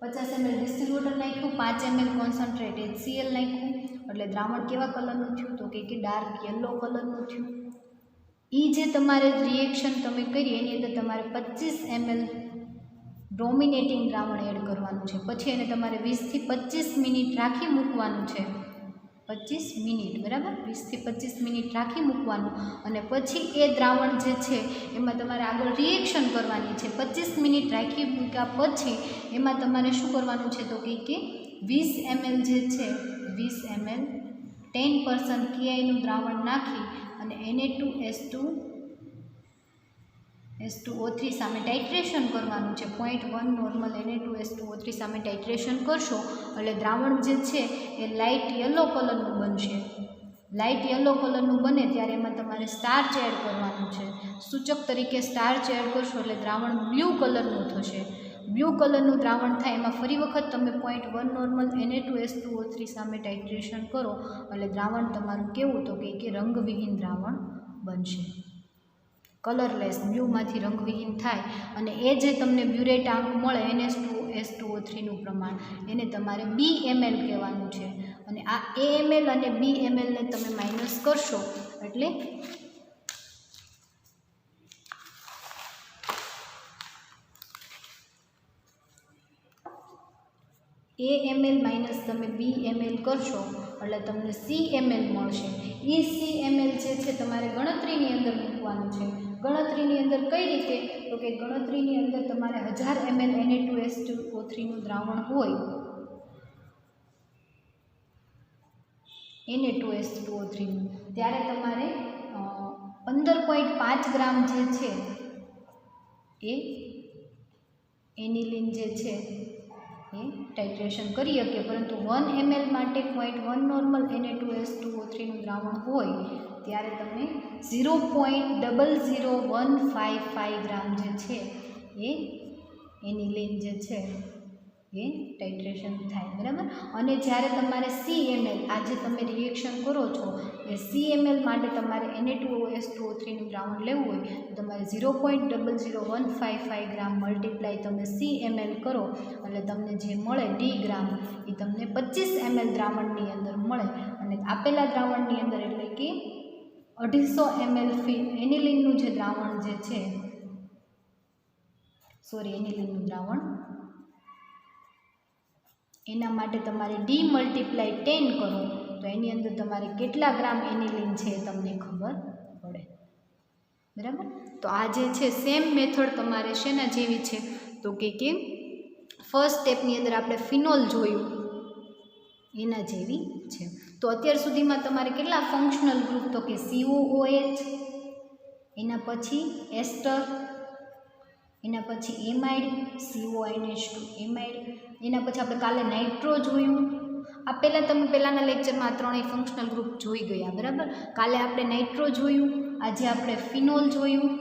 S1: 50 ml ડિસ્ટિલ વોટર નાખ્યું, 5 ml કોન્સન્ટ્રેટ HCl નાખ્યું એટલે દ્રાવણ કેવા કલરનું થયું? તો કે ડાર્ક યલો કલરનું થયું. એ જે તમારે રિએક્શન તમે કરી એની અંદર તમારે 25 ml ડોમિનેટિંગ દ્રાવણ એડ કરવાનું છે. પછી એને તમારે 20 થી 25 મિનિટ રાખી મૂકવાનું છે. 25 25 મિનિટ, બરાબર. 20 થી 25 મિનિટ રાખી મૂકવાનું અને પછી એ દ્રાવણ જે છે એમાં તમારે આગળ રિએક્શન કરવાની છે. 25 મિનિટ રાખી મૂક્યા પછી એમાં તમારે શું કરવાનું છે તો કે 20 ml જે છે 20 ml 10% KIનું દ્રાવણ નાખી અને Na2S2O3 સામે ટાઇટ્રેશન કરવાનું છે. 0.1 નોર્મલ Na2S2O3 સામે ટાઇટ્રેશન કરશો એટલે દ્રાવણ જે છે એ લાઇટ યલો કલરનું બનશે. લાઇટ યલો કલરનું બને ત્યારે એમાં તમારે સ્ટાર્ચ એડ કરવાનું છે. સૂચક તરીકે સ્ટાર્ચ એડ કરશો એટલે દ્રાવણ બ્લુ કલરનું થશે. બ્લુ કલરનું દ્રાવણ થાય એમાં ફરી વખત તમે 0.1 નોર્મલ Na2S2O3 સામે ટાઇટ્રેશન કરો એટલે દ્રાવણ તમારું કેવું તો કે રંગવિહીન દ્રાવણ બનશે. કલરલેસ બ્લુમાંથી રંગવિહીન થાય અને એ જે તમને બ્યુરેટ આંક મળે Na2S2O3નું પ્રમાણ એને તમારે BML કહેવાનું છે. અને આ AML અને BMLને તમે માઇનસ કરશો એટલે AML માઇનસ તમે BML કરશો એટલે તમને CML મળશે. એ CML જે છે તમારે ગણતરીની અંદર મૂકવાનું છે. ગણતરીની અંદર કઈ રીતે તો કે ગણતરીની અંદર તમારે 1000 ml Na2S2O3નું દ્રાવણ હોય Na2S2O3નું ત્યારે તમારે 15.5 ગ્રામ જે છે એ એનિલિન જે છે એ ટાઇટ્રેશન કરી શકીએ. પરંતુ 1 ml માટે 0.1 નોર્મલ Na2S2O3નું દ્રાવણ હોય ત્યારે તમે 0.00155 ગ્રામ જે છે એ એનિલિન જે છે એ ટાઇટ્રેશન થાય, બરાબર. અને જ્યારે તમારે CML આ જે તમે રિએક્શન કરો છો એ CML માટે તમારે Na2S2O3નું દ્રાવણ લેવું હોય તો તમારે 0.00155 ગ્રામ મલ્ટીપ્લાય તમે CML કરો એટલે તમને જે મળે ડી ગ્રામ એ તમને 25 ml દ્રાવણની અંદર મળે. અને આપેલા દ્રાવણની અંદર એટલે કે 250 ml એનિલિનનું જે દ્રાવણ જે છે એનિલિનનું દ્રાવણ એના માટે તમારે ડી મલ્ટીપ્લાય 10 કરો તો એની અંદર તમારે કેટલા ગ્રામ એનિલિન છે એ તમને ખબર પડે, બરાબર. તો આ જે છે સેમ મેથડ તમારે શેના જેવી છે તો કે ફર્સ્ટ સ્ટેપની અંદર આપણે ફિનોલ જોયું એના જેવી છે. તો અત્યાર સુધીમાં તમારે કેટલા ફંક્શનલ ગ્રુપ તો કે COOH, એના પછી એસ્ટર, એના પછી એમાઇડ CONH2 એમાઇડ, એના પછી આપણે કાલે નાઇટ્રો જોયું. આ પહેલાં તમે પહેલાંના લેક્ચરમાં આ ત્રણેય ફંક્શનલ ગ્રુપ જોઈ ગયા, બરાબર. કાલે આપણે નાઇટ્રો જોયું, આજે આપણે ફિનોલ જોયું.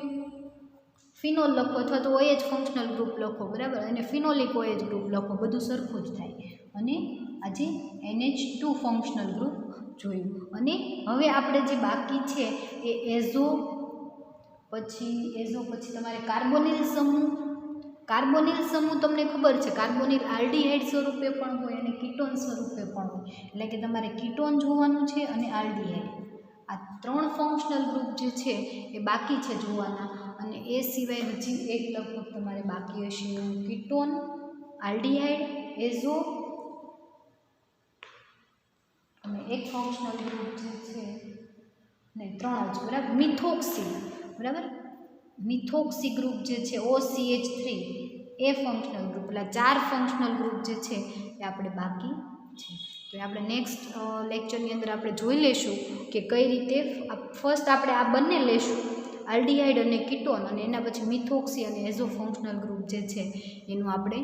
S1: ફિનોલ લખો અથવા તો OH ફંક્શનલ ગ્રુપ લખો, બરાબર. અને ફિનોલિક OH ગ્રુપ લખો, બધું સરખું જ થાય. અને આજે NH2 ફંક્શનલ ગ્રુપ જોયું. અને હવે આપણે જે બાકી છે એ એઝો પછી તમારે કાર્બોનિલ સમૂહ. કાર્બોનિલ સમૂહ તમને ખબર છે કાર્બોનિલ આલ્ડીહાઇડ સ્વરૂપે પણ હોય અને કીટોન સ્વરૂપે પણ હોય. એટલે કે તમારે કીટોન જોવાનું છે અને આલ્ડીહાઇડ. આ ત્રણ ફંક્શનલ ગ્રુપ જે છે એ બાકી છે જોવાના. અને એ સિવાય હજી એક લગભગ તમારે બાકી હશે કીટોન, આલ્ડીહાઇડ, એઝો અને એક ફંક્શનલ ગ્રુપ જે છે નહીં 3 જ, બરાબર, મિથોક્સી, બરાબર. મિથોક્સી ગ્રુપ જે છે OCH3 એ ફંક્શનલ ગ્રુપ. એટલે 4 ફંક્શનલ ગ્રુપ જે છે એ આપણે બાકી છે. તો આપણે નેક્સ્ટ લેક્ચરની અંદર આપણે જોઈ લેશું કે કઈ રીતે ફર્સ્ટ આપણે આ બંને લેશું આલ્ડીહાઇડ અને કીટોન, અને એના પછી મિથોક્સી અને એઝો ફંક્શનલ ગ્રુપ જે છે એનું આપણે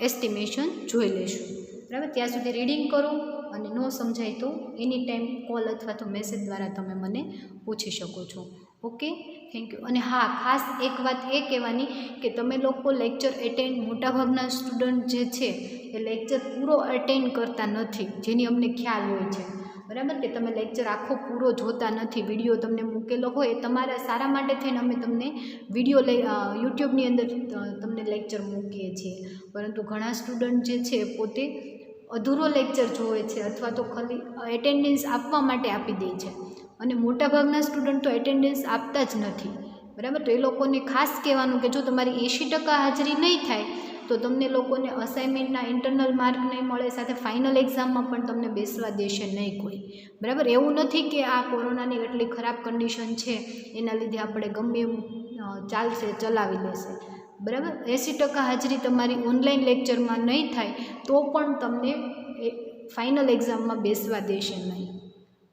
S1: એસ્ટિમેશન જોઈ લેશું, બરાબર. ત્યાં સુધી રીડિંગ કરો અને ન સમજાય તો એની ટાઈમ કોલ અથવા તો મેસેજ દ્વારા તમે મને પૂછી શકો છો. Okay, thank you. અને હા, ખાસ એક વાત એ કહેવાની કે તમે લોકો લેક્ચર એટેન્ડ, મોટાભાગના સ્ટુડન્ટ જે છે એ લેક્ચર પૂરો એટેન્ડ કરતા નથી, જેની અમને ખ્યાલ હોય છે, બરાબર. કે તમે લેક્ચર આખો પૂરો જોતા નથી. વિડીયો તમને મૂકેલો હોય એ તમારા સારા માટે થઈને અમે તમને વિડીયો યુટ્યુબની અંદર તમને લેક્ચર મૂકીએ છીએ. પરંતુ ઘણા સ્ટુડન્ટ જે છે પોતે અધૂરો લેક્ચર જોવે છે અથવા તો ખાલી એટેન્ડન્સ આપવા માટે આપી દે છે. અને મોટાભાગના સ્ટુડન્ટ તો એટેન્ડન્સ આપતા જ નથી, બરાબર. તો એ લોકોને ખાસ કહેવાનું કે જો તમારી 80% હાજરી નહીં થાય તો તમને લોકોને અસાઇનમેન્ટના ઇન્ટરનલ માર્ક નહીં મળે, સાથે ફાઇનલ એક્ઝામમાં પણ તમને બેસવા દેશે નહીં કોઈ, બરાબર. એવું નથી કે આ કોરોનાની એટલી ખરાબ કન્ડિશન છે એના લીધે આપણે ગમે એવું ચાલશે, ચલાવી લેશે, બરાબર. 80% હાજરી તમારી ઓનલાઈન લેક્ચરમાં નહીં થાય તો પણ તમને ફાઇનલ એક્ઝામમાં બેસવા દેશે નહીં,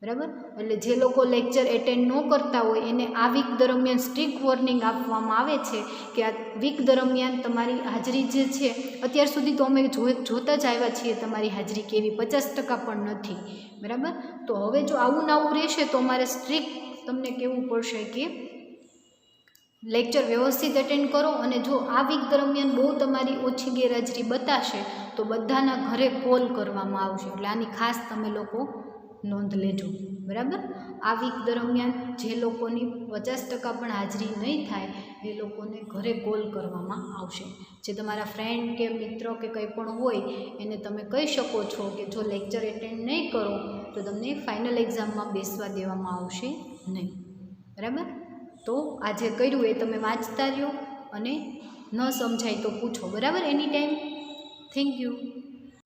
S1: બરાબર. એટલે જે લોકો લેક્ચર એટેન્ડ ન કરતા હોય એને આ વીક દરમિયાન સ્ટ્રિક્ટ વોર્નિંગ આપવામાં આવે છે કે આ વીક દરમિયાન તમારી હાજરી જે છે, અત્યાર સુધી તો અમે જોતા જ આવ્યા છીએ તમારી હાજરી કેવી, 50% પણ નથી, બરાબર. તો હવે જો આવું ને આવું રહેશે તો અમારે સ્ટ્રિક્ટ તમને કહેવું પડશે કે લેક્ચર વ્યવસ્થિત એટેન્ડ કરો, અને જો આ વીક દરમિયાન બહુ તમારી ઓછી ગેરહાજરી બતાશે તો બધાના ઘરે કોલ કરવામાં આવશે. એટલે આની ખાસ તમે લોકો નોંધ લેજો, બરાબર. આ વીક દરમિયાન જે લોકોની 50% પણ હાજરી નહીં થાય એ લોકોને ઘરે કોલ કરવામાં આવશે. જે તમારા ફ્રેન્ડ કે મિત્ર કે કંઈ પણ હોય એને તમે કહી શકો છો કે જો લેક્ચર એટેન્ડ નહીં કરો તો તમને ફાઇનલ એક્ઝામમાં બેસવા દેવામાં આવશે નહીં, બરાબર. તો આ જે કર્યું એ તમે વાંચતા રહ્યો, અને ન સમજાય તો પૂછો, બરાબર, એની ટાઈમ. Thank you.